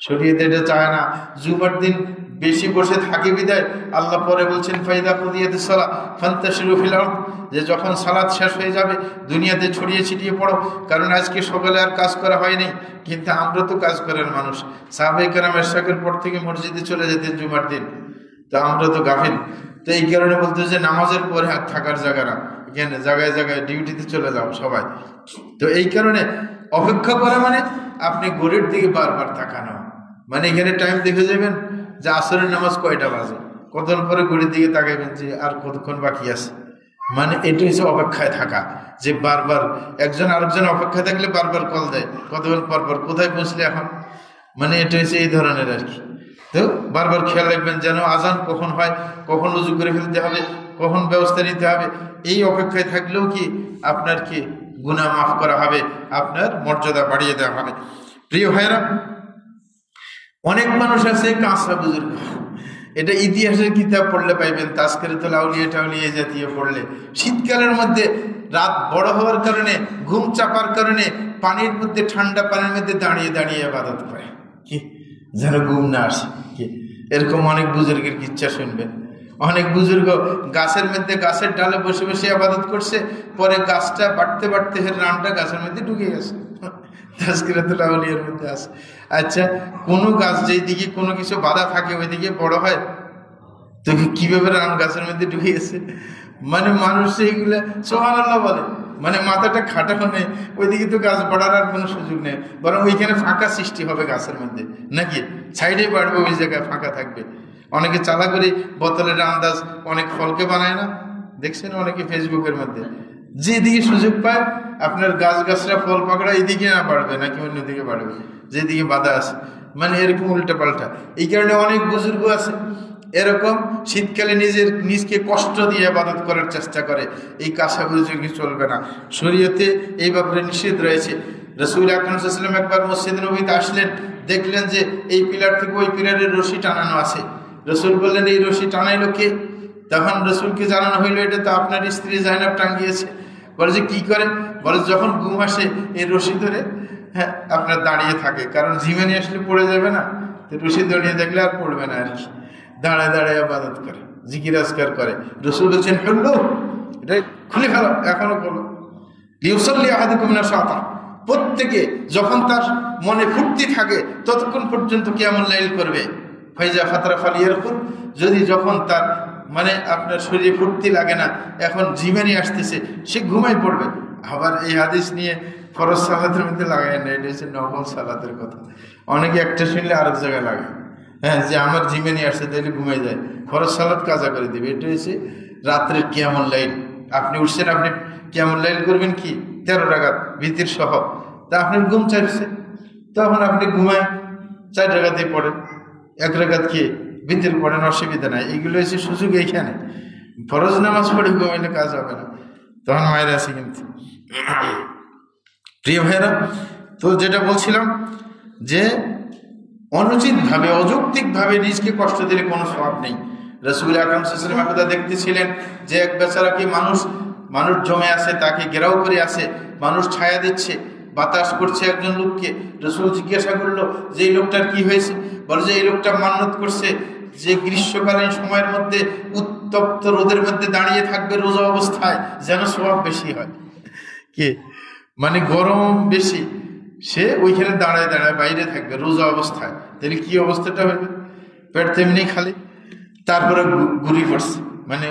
শরীয়তে এটা চায় না। জুমার দিন বেশি বসে থাকে বিদায় আল্লাহ পরে বলছেন ফাইদা কুদিয়াতিস সালাহ ফান্তাশিরু ফিল আরদ, যে যখন সালাত শেষ হয়ে যাবে দুনিয়াতে ছড়িয়ে ছিটিয়ে পড়ো। কারণ আজকে সকালে আর কাজ করা হয়নি, কিন্তু আমরা তো কাজ করার মানুষ। সাহাবায়ে কেরাম ইশরাকের পর থেকে মসজিদে চলে যেতেন জুমার দিন, তো আমরা তো গাফিল। তো এই কারণে বলতে যে নামাজের পরে আর থাকার জায়গা না, এখানে জায়গায় জায়গায় ডিউটিতে চলে যাও সবাই। তো এই কারণে অপেক্ষা করা মানে আপনি ঘড়ির দিকে বারবার তাকানো, মানে এখানে টাইম দেখে যাবেন যে আসরের নামাজ কয়টা বাজে, কতক্ষণ পরে ঘড়ির দিকে তাকাইবেন যে আর কতক্ষণ বাকি আছে। মানে এটা হচ্ছে অপেক্ষায় থাকা, যে বারবার একজন আরেকজন অপেক্ষায় থাকলে বারবার কল দেয় কতক্ষণ পর পর, কোথায় পৌঁছলে এখন, মানে এটা হচ্ছে এই ধরনের আর কি। তো বারবার খেয়াল রাখবেন যেন আজান কখন হয়, কখন উজু করে ফেলতে হবে, কখন ব্যবস্থা নিতে হবে। এই অপেক্ষায় থাকলেও কি আপনার কি গুনাহ মাফ করা হবে, আপনার মর্যাদা বাড়িয়ে দেওয়া হবে। প্রিয় ভাইরা, অনেক মানুষ আছে কাঁচা বুজুর্গ, এটা ইতিহাসের কিতাব পড়লে পাইবেন, তাজকিরাতুল আউলিয়া টাউলিয়া জাতীয় পড়লে। শীতকালের মধ্যে রাত বড় হওয়ার কারণে, ঘুম চাপার কারণে পানির মধ্যে, ঠান্ডা পানির মধ্যে দাঁড়িয়ে দাঁড়িয়ে ইবাদত করে, কি যেন ঘুম না আসে। কি এরকম অনেক বুজুর্গের কিচ্ছা শুনবেন। অনেক বুজুর্গ গাছের মধ্যে, গাছের ডালে বসে বসে ইবাদত করছে, পরে গাছটা বাড়তে বাড়তে রানটা গাছের মধ্যে ঢুকে গেছে। তাজকিরাতুল আউলিয়ার মধ্যে আছে। আচ্ছা, কোনো গাছ যেই দিকে কোনো কিছু বাধা থাকে ওই দিকে বড় হয়, তো কিভাবে রান গাছের মধ্যে ঢুকে গেছে? মানে মানুষ এইগুলা সুবহানাল্লাহ বলে, মানে মাথাটা খাটানো নেই, ওইদিকে তো গাছ বাড়ার আর কোনো সুযোগ নেই, বরং ওইখানে ফাঁকা সৃষ্টি হবে গাছের মধ্যে, নাকি সাইডে বাড়বে, ওই জায়গায় ফাঁকা থাকবে। অনেকে চালা করে বোতলের আন্দাজ অনেক ফলকে বানায় না, দেখছেন অনেকে ফেসবুকের মধ্যে, যেদিকে সুযোগ পায় আপনার গাছ গাছরা ফল পাকড়া এইদিকে না বাড়বে নাকি অন্যদিকে বাড়বে, যেদিকে বাধা আছে, মানে এরকম উল্টা পাল্টা। এই কারণে অনেক বুজুর্গ আছে এরকম শীতকালে নিজকে কষ্ট দিয়ে ইবাদত করার চেষ্টা করে। এই কাঁচা বুজুর্গ চলবে না, শরীয়তে এই ব্যাপারে নিষেধ রয়েছে। রাসূল আকরাম সাল্লাল্লাহু আলাইহি ওয়াসাল্লাম একবার মসজিদ নববীতে আসলেন, দেখলেন যে এই পিলার থেকে ওই পিলারের রশি টানানো আছে। রাসূল বললেন, এই রশি টানাইলো কে? তখন রাসূলকে জানানো হইলো, এটা তো আপনার স্ত্রী জাইনাব টাঙ্গিয়েছে। বলে যে কি করে? বলে যখন ঘুম আসে এই রশি ধরে আপনার দাঁড়িয়ে থাকে, কারণ ঝিমানি আসলে পড়ে যাবে না, তো রশি দাঁড়িয়ে দেখলে আর পড়বে না আর কি। দাঁড়ায় দাঁড়ায় ইবাদত করে, জিকির আজকার করে। রাসূল বলছেন, হলো এটা খুলে ফেলো, এখনো বলো, লিউসাল্লি আহাদুকুম নাশাতা, প্রত্যেকে যখন তার মনে ফুর্তি থাকে ততক্ষণ পর্যন্ত কিয়ামুল লাইল করবে। ফাইজা ফাতরা ফালিয়ারকুল, যদি যখন তার মানে আপনার শরীরে ফুর্তি লাগে না, এখন জিমানি আসতেছে, সে ঘুমাই পড়বে। আবার এই হাদিস নিয়ে ফরজ সালাতের মধ্যে লাগায় না, এটা হচ্ছে নফল সালাতের কথা। অনেকে একটা শুনলে আরেক জায়গায় লাগে, যে আমার জিমানি আসছে তাহলে ঘুমাই যায়, ফরজ সালাত কাজা করে দিবে। এটা হচ্ছে রাত্রের কিয়ামুল লাইল। আপনি উঠছেন, আপনি কিয়ামুল লাইল করবেন কি 13 রাকাত ভিতর সহ, তা আপনার ঘুম চাইছে, তখন আপনি ঘুমায় 4 রাকাতে পড়েন, 1 রাকাত কি ভিতর পড়েন, অসুবিধা নাই। এইগুলো হচ্ছে সুযোগ এইখানে। ফরজ নামাজ পড়ে ঘুমাইলে কাজ হবে না, তখন মায়ের আছে। কিন্তু প্রিয় ভাইরা, তো যেটা বলছিলাম যে অনুচিতভাবে, অযৌক্তিকভাবে নিজকে কষ্ট দিলে কোনো সওয়াব নেই। রাসূল আকরাম সাল্লাল্লাহু আলাইহি ওয়াসাল্লাম একদা দেখতেছিলেন যে এক বেচারাকে মানুষ জমে আছে, তাকে ঘেরাও করে আছে, মানুষ ছায়া দিচ্ছে, বাতাস করছে একজন লোককে। রাসূল জিজ্ঞাসা করলো যে এই লোকটার কি হয়েছে? বলে যে এই লোকটা মান্নত করছে যে গ্রীষ্মকালীন সময়ের মধ্যে উত্তপ্ত রোদের মধ্যে দাঁড়িয়ে থাকবে রোজা অবস্থায়, যেন সওয়াব বেশি হয়। কি মানে গরম বেশি, সে ওইখানে দাঁড়ায় দাঁড়ায় বাইরে থাকবে রোজা অবস্থায়, তাহলে কি অবস্থাটা হবে? পেট তেমনি খালি। তারপরে ঘুরি পড়ছে, মানে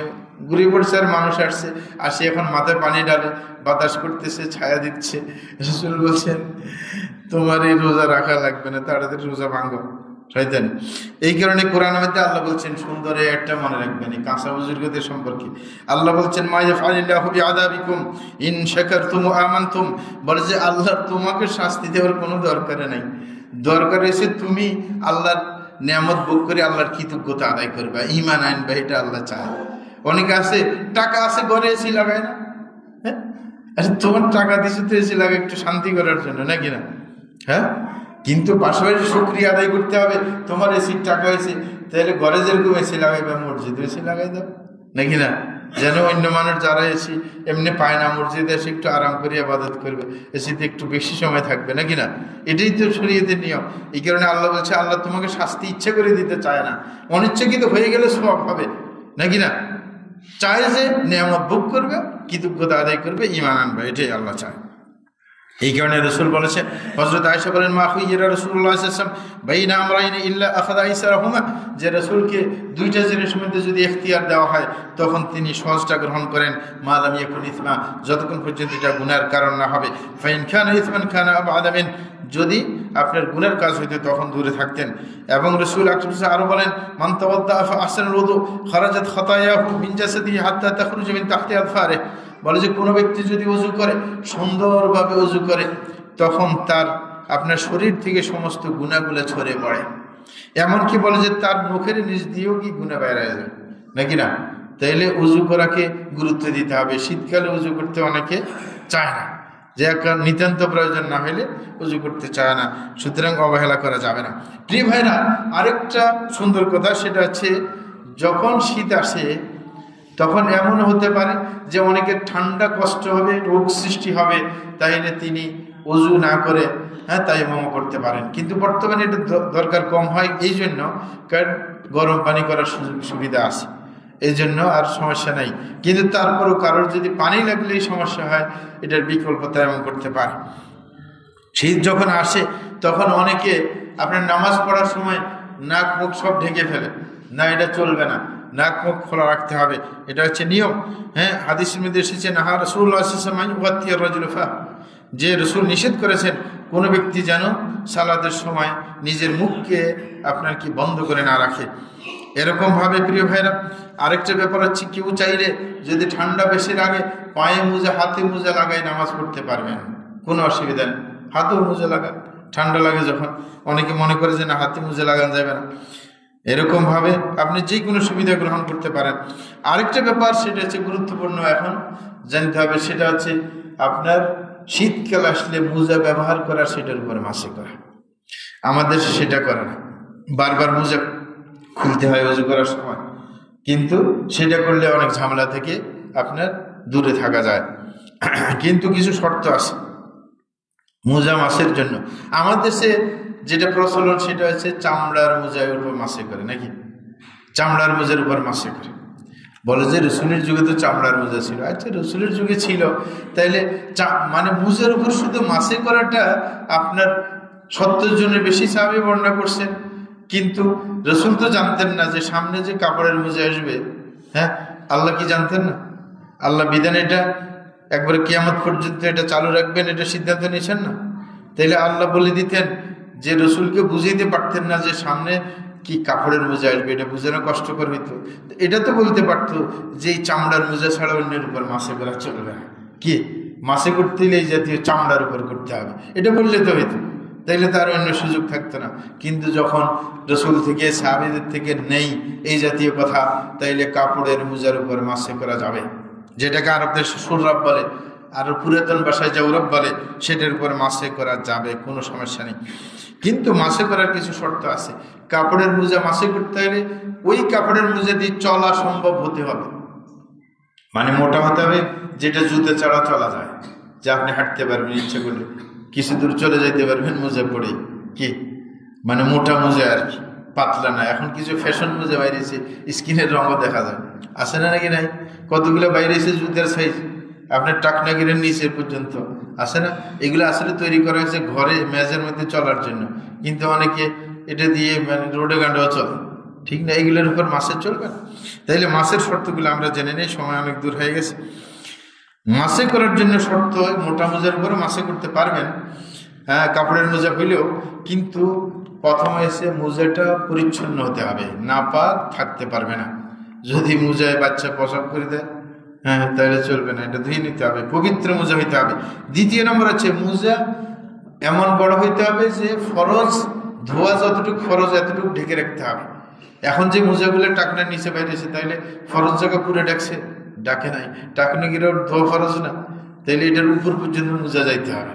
ঘুরি পড়ছে, আর মানুষ আসছে, আসে এখন মাথায় পানি ডালে, বাতাস করতেছে, ছায়া দিচ্ছে। রাসূল বলছেন, তোমার এই রোজা রাখা লাগবে না, তাড়াতাড়ি রোজা ভাঙো, শয়তান। এই কারণে কোরআনের মধ্যে আল্লাহ বলছেন, সুন্দর একটা মনে রাখবেন এই কাঁচা বুজুর্গদের সম্পর্কে। আল্লাহ বলছেন, মা ইয়াফআলিল্লাহু বিআযাবিকুম ইন শাকারতুম ওয়া আমানতুম, বলে যে আল্লাহ তোমাকে শাস্তি দেওয়ার কোনো দরকার নাই, দরকার হয়েছে তুমি আল্লাহর নিয়ামত ভোগ করে আল্লাহর কৃতজ্ঞতা আদায় করবা, ঈমান আনবা, এটা আল্লাহ চায়। অনেকে আছে টাকা আছে, ঘরে এসি লাগায় না। আচ্ছা, তোমার টাকা দিচ্ছে তো এসি লাগে একটু শান্তি করার জন্য, নাকি না? হ্যাঁ, কিন্তু পাশাপাশি শুকরিয়া আদায় করতে হবে। তোমার এসির টাকা হয়েছে, তাহলে ঘরে যেরকম এসি লাগাইবা, মসজিদে এসি লাগাই দাও, নাকি না? যেন অন্য মানুষ যারা এসে এমনি পায় না, মসজিদে এসে একটু আরাম করে ইবাদত করবে, এসিতে একটু বেশি সময় থাকবে নাকি না। এটাই তো শরীয়তের নিয়ম। এই কারণে আল্লাহ বলছে, আল্লাহ তোমাকে শাস্তি ইচ্ছে করে দিতে চায় না, অনিচ্ছাকৃত হয়ে গেলে সওয়াব হবে নাকি না। চায় যে নিয়ামত ভোগ করবে, কৃতজ্ঞতা আদায় করবে, ঈমান আনবে, এটাই আল্লাহ চায়। এই কারণে রসুল বলেছে, হযরত আয়েশা বলেন, মা খুইরা রাসূলুল্লাহ সাল্লাল্লাহু আলাইহি ওয়াসাল্লাম বাইনা আমরাইনি ইল্লা আখাযা আইসারাহুমা, যে রাসূলকে দুইটা জিনিসের মধ্যে যদি ইখতিয়ার দেওয়া হয় তখন তিনি সহজটা গ্রহণ করেন, মা লাম ইয়াকুন ইসমা, যতক্ষণ পর্যন্ত এটা গুনার কারণ না হবে। ফাইন কানা ইসমান কানা আবআদা মিন, যদি আপনার গুনার কাজ হইতো তখন দূরে থাকতেন। এবং রাসূল আরো বলেন, মান তাওয়াদ্দা ফা আহসানাল উযু খারাজাত খাতায়াহু মিন জাসাদিহি হাত্তা তাখরুজু মিন তাহতি আযফারিহি, বলে যে কোনো ব্যক্তি যদি ওযু করে, সুন্দরভাবে ওযু করে, তখন তার আপনার শরীর থেকে সমস্ত গুনাহগুলো ছড়ে পড়ে। এমনকি বলে যে তার মুখের নিচ দিয়েও কি গুনাহ বের হয়ে যায় নাকি না। তাইলে ওযু করাকে গুরুত্ব দিতে হবে। শীতকালে ওযু করতে অনেকে চায় না, যে একটা নিতান্ত প্রয়োজন না হলে ওযু করতে চায় না, সুতরাং অবহেলা করা যাবে না। প্রিয় ভাইরা, আরেকটা সুন্দর কথা, সেটা হচ্ছে যখন শীত আসে তখন এমন হতে পারে যে অনেকের ঠান্ডা কষ্ট হবে, রোগ সৃষ্টি হবে, তাইলে তিনি ওযু না করে তায়াম্মুম করতে পারেন। কিন্তু বর্তমানে এটা দরকার কম হয়, এই জন্য কারণ গরম পানি করার সুবিধা আছে, এই জন্য আর সমস্যা নাই। কিন্তু তারপরও কারোর যদি পানি লাগলেই সমস্যা হয়, এটার বিকল্প তায়াম্মুম করতে পারে। শীত যখন আসে তখন অনেকে আপনার নামাজ পড়ার সময় নাক মুখ সব ঢেকে ফেলে, না, এটা চলবে না, নাক মুখ খোলা রাখতে হবে, এটা হচ্ছে নিয়ম। হাদিসের মধ্যে এসেছে, নাহা রাসূলুল্লাহ সাল্লাল্লাহু আলাইহি ওয়াসাল্লাম, যে রসুল নিষেধ করেছেন কোনো ব্যক্তি যেন সালাতের সময় নিজের মুখকে আপনার কি বন্ধ করে না রাখে। এরকমভাবে প্রিয় ভাইরা, আরেকটা ব্যাপার হচ্ছে, কেউ চাইলে যদি ঠান্ডা বেশি লাগে, পায়ে মোজা হাতে মোজা লাগাই নামাজ পড়তে পারবেন, কোনো অসুবিধা নেই। হাতেও মোজা লাগান, ঠান্ডা লাগে যখন। অনেকে মনে করে যে না, হাতে মোজা লাগানো যাবে না। এরকমভাবে আপনি যে কোনো সুবিধা গ্রহণ করতে পারেন। আরেকটা ব্যাপার, সেটা হচ্ছে গুরুত্বপূর্ণ এখন জানতে হবে, সেটা হচ্ছে আপনার শীতকাল আসলে মোজা ব্যবহার করা, সেটার উপর মাসে করা। আমাদের সেটা করে না, বারবার মোজা খুলতে হয় ওযু করার সময়, কিন্তু সেটা করলে অনেক ঝামেলা থেকে আপনার দূরে থাকা যায়। কিন্তু কিছু শর্ত আছে মোজা মাসের জন্য। আমার দেশে যেটা প্রচলন, সেটা হচ্ছে চামড়ার মোজার উপর মাসে করে, নাকি চামড়ার মোজার উপর মাসে করে। বলে যে রসুলের যুগে তো চামড়ার মোজা ছিল। আচ্ছা, রসুলের যুগে ছিল, তাইলে মানে মোজার উপর শুধু মাসে করাটা আপনার 70 জনের বেশি সাহাবী বর্ণনা করছেন। কিন্তু রসুল তো জানতেন না যে সামনে যে কাপড়ের মোজা আসবে, আল্লাহ কি জানতেন না? আল্লাহ বিধান এটা একবারে কিয়ামত পর্যন্ত এটা চালু রাখবেন, এটা সিদ্ধান্ত নিয়েছেন না। তাইলে আল্লাহ বলে দিতেন যে রসুলকে বুঝাইতে পারতেন না যে সামনে কি কাপড়ের মোজা আসবে, এটা বুঝানো কষ্টকর হইতো। এটা তো বলতে পারতো যে এই চামড়ার মোজা ছাড়া অন্যের উপর মাসে করা চলবে না, কি মাসে করতে হলে এই জাতীয় চামড়ার উপর করতে হবে, এটা বললে তো হইতো। তাইলে তার অন্য সুযোগ থাকতো না। কিন্তু যখন রসুল থেকে সাহাবীদের থেকে নেই এই জাতীয় কথা, তাইলে কাপড়ের মোজার উপর মাসে করা যাবে, যেটাকে আরবদের সুররাব বলে, আর পুরাতন ভাষায় জাওরাব বলে, সেটার উপর মাসে করা যাবে, কোনো সমস্যা নেই। কিন্তু মাসে করার কিছু শর্ত আছে। কাপড়ের মোজা মাসে করতে হলে ওই কাপড়ের মোজা দিয়ে চলা সম্ভব হতে হবে, মানে মোটা হতে হবে, যেটা জুতে ছাড়া চলা যায়, যে আপনি হাঁটতে পারবেন, ইচ্ছে করলে কিছু দূর চলে যাইতে পারবেন মোজা পরে, কি মানে মোটা মোজা আর কি, পাতলা না। এখন কিছু ফ্যাশন মোজা বাইরেছে, স্কিনের রঙও দেখা যায়, আছে না নাকি নাই? কতগুলো বাইরেছে জুতের সাইজ আপনার টাকনাগিরের নিচে পর্যন্ত, আছে না? এগুলো আসলে তৈরি করা হয়েছে ঘরে মেজের মধ্যে চলার জন্য, কিন্তু অনেকে এটা দিয়ে মানে রোডে গান্ডাও চলে, ঠিক না? এগুলোর উপর মাসের চলবে না। তাইলে মাসের শর্তগুলো আমরা জেনে নেই, সময় অনেক দূর হয়ে গেছে। মাসে করার জন্য শর্ত, মোটা মোজার উপরে মাসে করতে পারবেন, কাপড়ের মোজা হইলেও, কিন্তু প্রথমে এসে মোজাটা পরিচ্ছন্ন হতে হবে, নাপাক থাকতে পারবে না। যদি মোজায় বাচ্চা প্রসব করে দেয়, তাহলে চলবে না, এটা ধুয়ে নিতে হবে, পবিত্র মোজা হইতে হবে। দ্বিতীয় নম্বর হচ্ছে মোজা এমন বড় হইতে হবে যে ফরজ ধোয়া যতটুকু ফরজ এতটুকু ঢেকে রাখতে হবে। এখন যে মোজাগুলো টাকনার নিচে বাইরেছে, তাইলে ফরজ জায়গা পুরো ডাকছে, ডাকে নাই, টাকনে গিয়ে ধোয়া ফরজ না, তাইলে এটার উপর পর্যন্ত মোজা যাইতে হবে।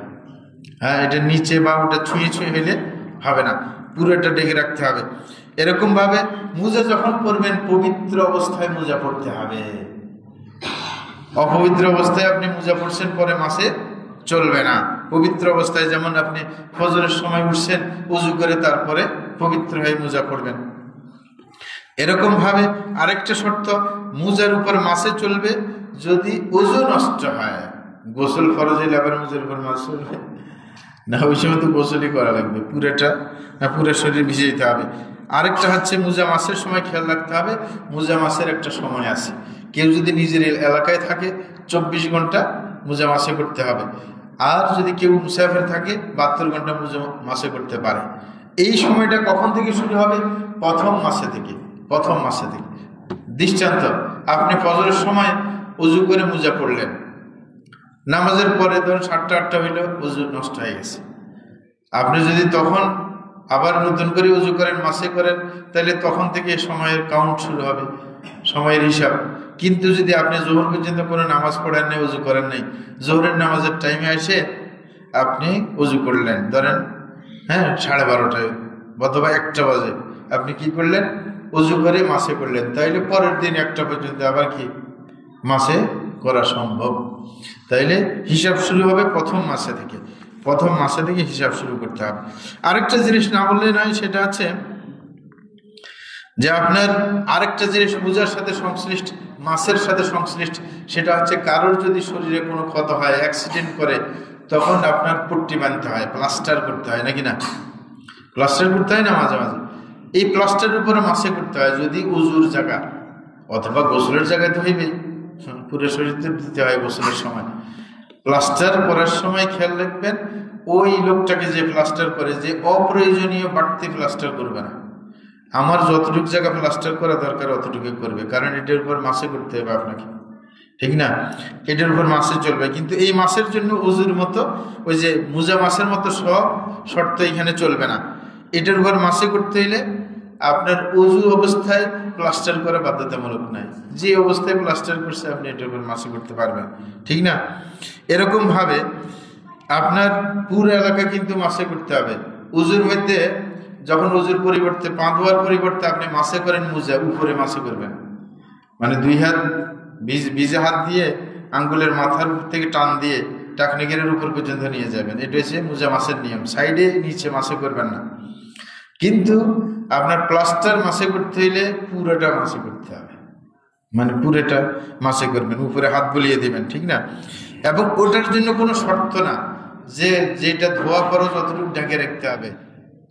এটা নিচে বা ওটা ছুঁয়ে ছুঁয়ে হইলে হবে না, পুরোটা ডেকে রাখতে হবে। এরকম ভাবে মোজা যখন পরবেন, পবিত্র অবস্থায় মোজা পরতে হবে। অপবিত্র অবস্থায় আপনি মোজা পড়ছেন, পরে মাসে চলবে না। পবিত্র অবস্থায় যেমন আপনি ফজরের সময় উঠছেন, উজু করে তারপরে পবিত্র হয়ে মোজা পড়বেন। এরকম ভাবে আরেকটা শর্ত, মোজার উপর মাসে চলবে যদি উজু নষ্ট হয়। গোসল ফরজ হইলে আবার মোজার উপর মাস চলবে না, ওই সময় তো গোসলই করা লাগবে, পুরোটা পুরো শরীর ভিজে যেতে হবে। আরেকটা হচ্ছে মোজা মাসের সময় খেয়াল রাখতে হবে, মোজা মাসের একটা সময় আছে। কেউ যদি নিজের এলাকায় থাকে 24 ঘন্টা মোজা মাসে করতে হবে, আর যদি কেউ মুসাফির থাকে 72 ঘন্টা মোজা মাসে করতে পারে। এই সময়টা কখন থেকে শুরু হবে? প্রথম মাসে থেকে। প্রথম মাসে থেকে। দৃষ্টান্ত, আপনি ফজরের সময় উজু করে মোজা পড়লেন, নামাজের পরে ধরুন 7টা 8টা হইলেও উজু নষ্ট হয়ে গেছে। আপনি যদি তখন আবার নতুন করে উজু করেন, মাসে করেন, তাহলে তখন থেকে সময়ের কাউন্ট শুরু হবে, সময়ের হিসাব। কিন্তু যদি আপনি জোহর পর্যন্ত কোনো নামাজ পড়েন নাই, উজু করেন নাই, জোহরের নামাজের টাইমে এসে আপনি উজু করলেন, ধরেন 12:30টায় অথবা 1টা বাজে, আপনি কি করলেন? উজু করে মাসে করলেন, তাইলে পরের দিন 1টা পর্যন্ত আবার কি মাসে করা সম্ভব। তাইলে হিসাব শুরু হবে প্রথম মাসে থেকে। প্রথম মাসে থেকে হিসাব শুরু করতে হবে। আরেকটা জিনিস না বললে নয়, সেটা আছে যে আপনার আরেকটা জিনিস পূজার সাথে সংশ্লিষ্ট, মাসের সাথে সংশ্লিষ্ট, সেটা হচ্ছে কারোর যদি শরীরে কোনো ক্ষত হয়, অ্যাক্সিডেন্ট করে, তখন আপনার পট্টি বাঁধতে হয়, প্লাস্টার করতে হয়, নাকি না? প্লাস্টার করতে হয় না মাঝে মাঝে। এই প্লাস্টারের উপরে মাসে করতে হয় যদি উজুর জায়গা অথবা গোসলের জায়গায় তো হইবেই, পুরো শরীরতে দিতে হয় গোসলের সময়। প্লাস্টার করার সময় খেয়াল রাখবেন, ওই লোকটাকে যে প্লাস্টার করে, যে অপ্রয়োজনীয় বাড়তি প্লাস্টার করবে না। আমার যতটুকু জায়গা প্লাস্টার করা দরকার অতটুকু করবে, কারণ এটার উপর মাসে করতে হবে আপনাকে, ঠিক না? এটার উপর মাসে চলবে। কিন্তু এই মাসের জন্য উজুর মতো, ওই যে মোজা মাসের মতো সব শর্ত এখানে চলবে না। এটার উপর মাসে করতে হইলে আপনার উজু অবস্থায় প্লাস্টার করা বাধ্যতামূলক নাই। যে অবস্থায় প্লাস্টার করছে আপনি এটার উপর মাসে করতে পারবেন, ঠিক না? এরকম ভাবে আপনার পুরো এলাকা কিন্তু মাসে করতে হবে। উজুর মধ্যে যখন উজুর পরিবর্তে, পা ধোয়ার পরিবর্তে আপনি মাসে করেন মোজা, উপরে মাসে করবেন, মানে 2 হাত ভিজে হাত দিয়ে আঙ্গুলের মাথার উপর থেকে টান দিয়ে টাকনিকের উপর পর্যন্ত নিয়ে যাবেন। এটা হচ্ছে মোজা মাসের নিয়ম। সাইডে নিচে মাসে করবেন না। কিন্তু আপনার প্লাস্টার মাসে করতে হইলে পুরোটা মাসে করতে হবে, মানে পুরোটা মাসে করবেন, উপরে হাত বুলিয়ে দেবেন, ঠিক না? এবং ওটার জন্য কোনো শর্ত না যে যেটা ধোয়া খরচ অতটুকু ঢেকে রাখতে হবে,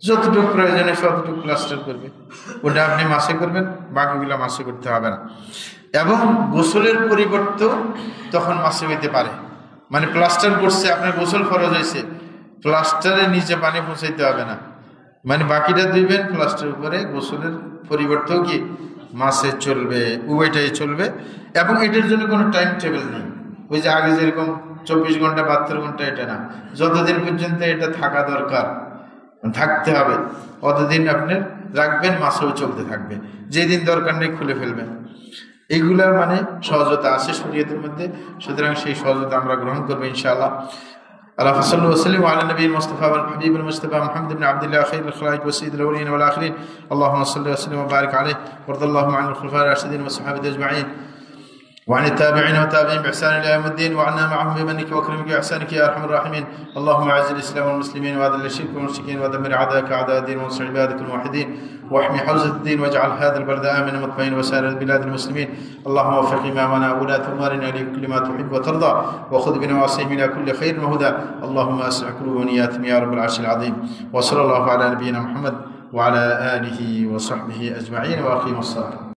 যতটুকু প্রয়োজনে ততটুকু প্লাস্টার করবে, ওটা আপনি মাসে করবেন, বাকিগুলো মাসে করতে হবে না। এবং গোসলের পরিবর্তেও তখন মাসে হইতে পারে, মানে প্লাস্টার করছে, আপনার গোসল ফরজ হয়েছে, প্লাস্টারের নিচে পানি পৌঁছাইতে হবে না, মানে বাকিটা দিবেন প্লাস্টার উপরে, গোসলের পরিবর্তেও কি মাসে চলবে, উভয়টাই চলবে। এবং এটার জন্য কোনো টাইম টেবিল নেই, ওই যে আগে যেরকম 24 ঘন্টা 72 ঘন্টা, এটা না। যতদিন পর্যন্ত এটা থাকা দরকার থাকতে হবে অতদিন আপনি রাখবেন, মাসেও চলতে থাকবে। যেদিন দরকার নেই খুলে ফেলবেন। এইগুলার মানে সহজতা আছে শরীয়তের মধ্যে, সুতরাং সেই সহজতা আমরা গ্রহণ করবো ইনশাআল্লাহ। اللهم صل وسلم على النبي المصطفى والحبيب المصطفى محمد بن عبد الله خير الخلائق وسيد الاولين والاخرين. اللهم صل وسلم وبارك عليه، وارض اللهم عن الخلفاء الراشدين والصحابه اجمعين، وعن التابعين وتابعين بإحسان إلى يوم الدين، وعنا معهم بمنك وكرمك وإحسانك يا أرحم الراحمين. اللهم أعز الإسلام والمسلمين، وأذل الشرك والمشركين، ودمر أعداءك أعداء الدين، وانصر عبادك الموحدين، واحمي حوزة الدين، واجعل هذا البلد آمنا مطمئنا وسائر البلاد المسلمين. اللهم وفق إمامنا وولاة أمورنا لكل ما تحب وترضى، وخذ بنواصيهم إلى كل خير وهدى. اللهم أسع قلوب ونياتهم يا رب العرش العظيم. وصلى الله على نبينا محمد وعلى آله وصحبه أجمعين، وأقيموا الصلاة.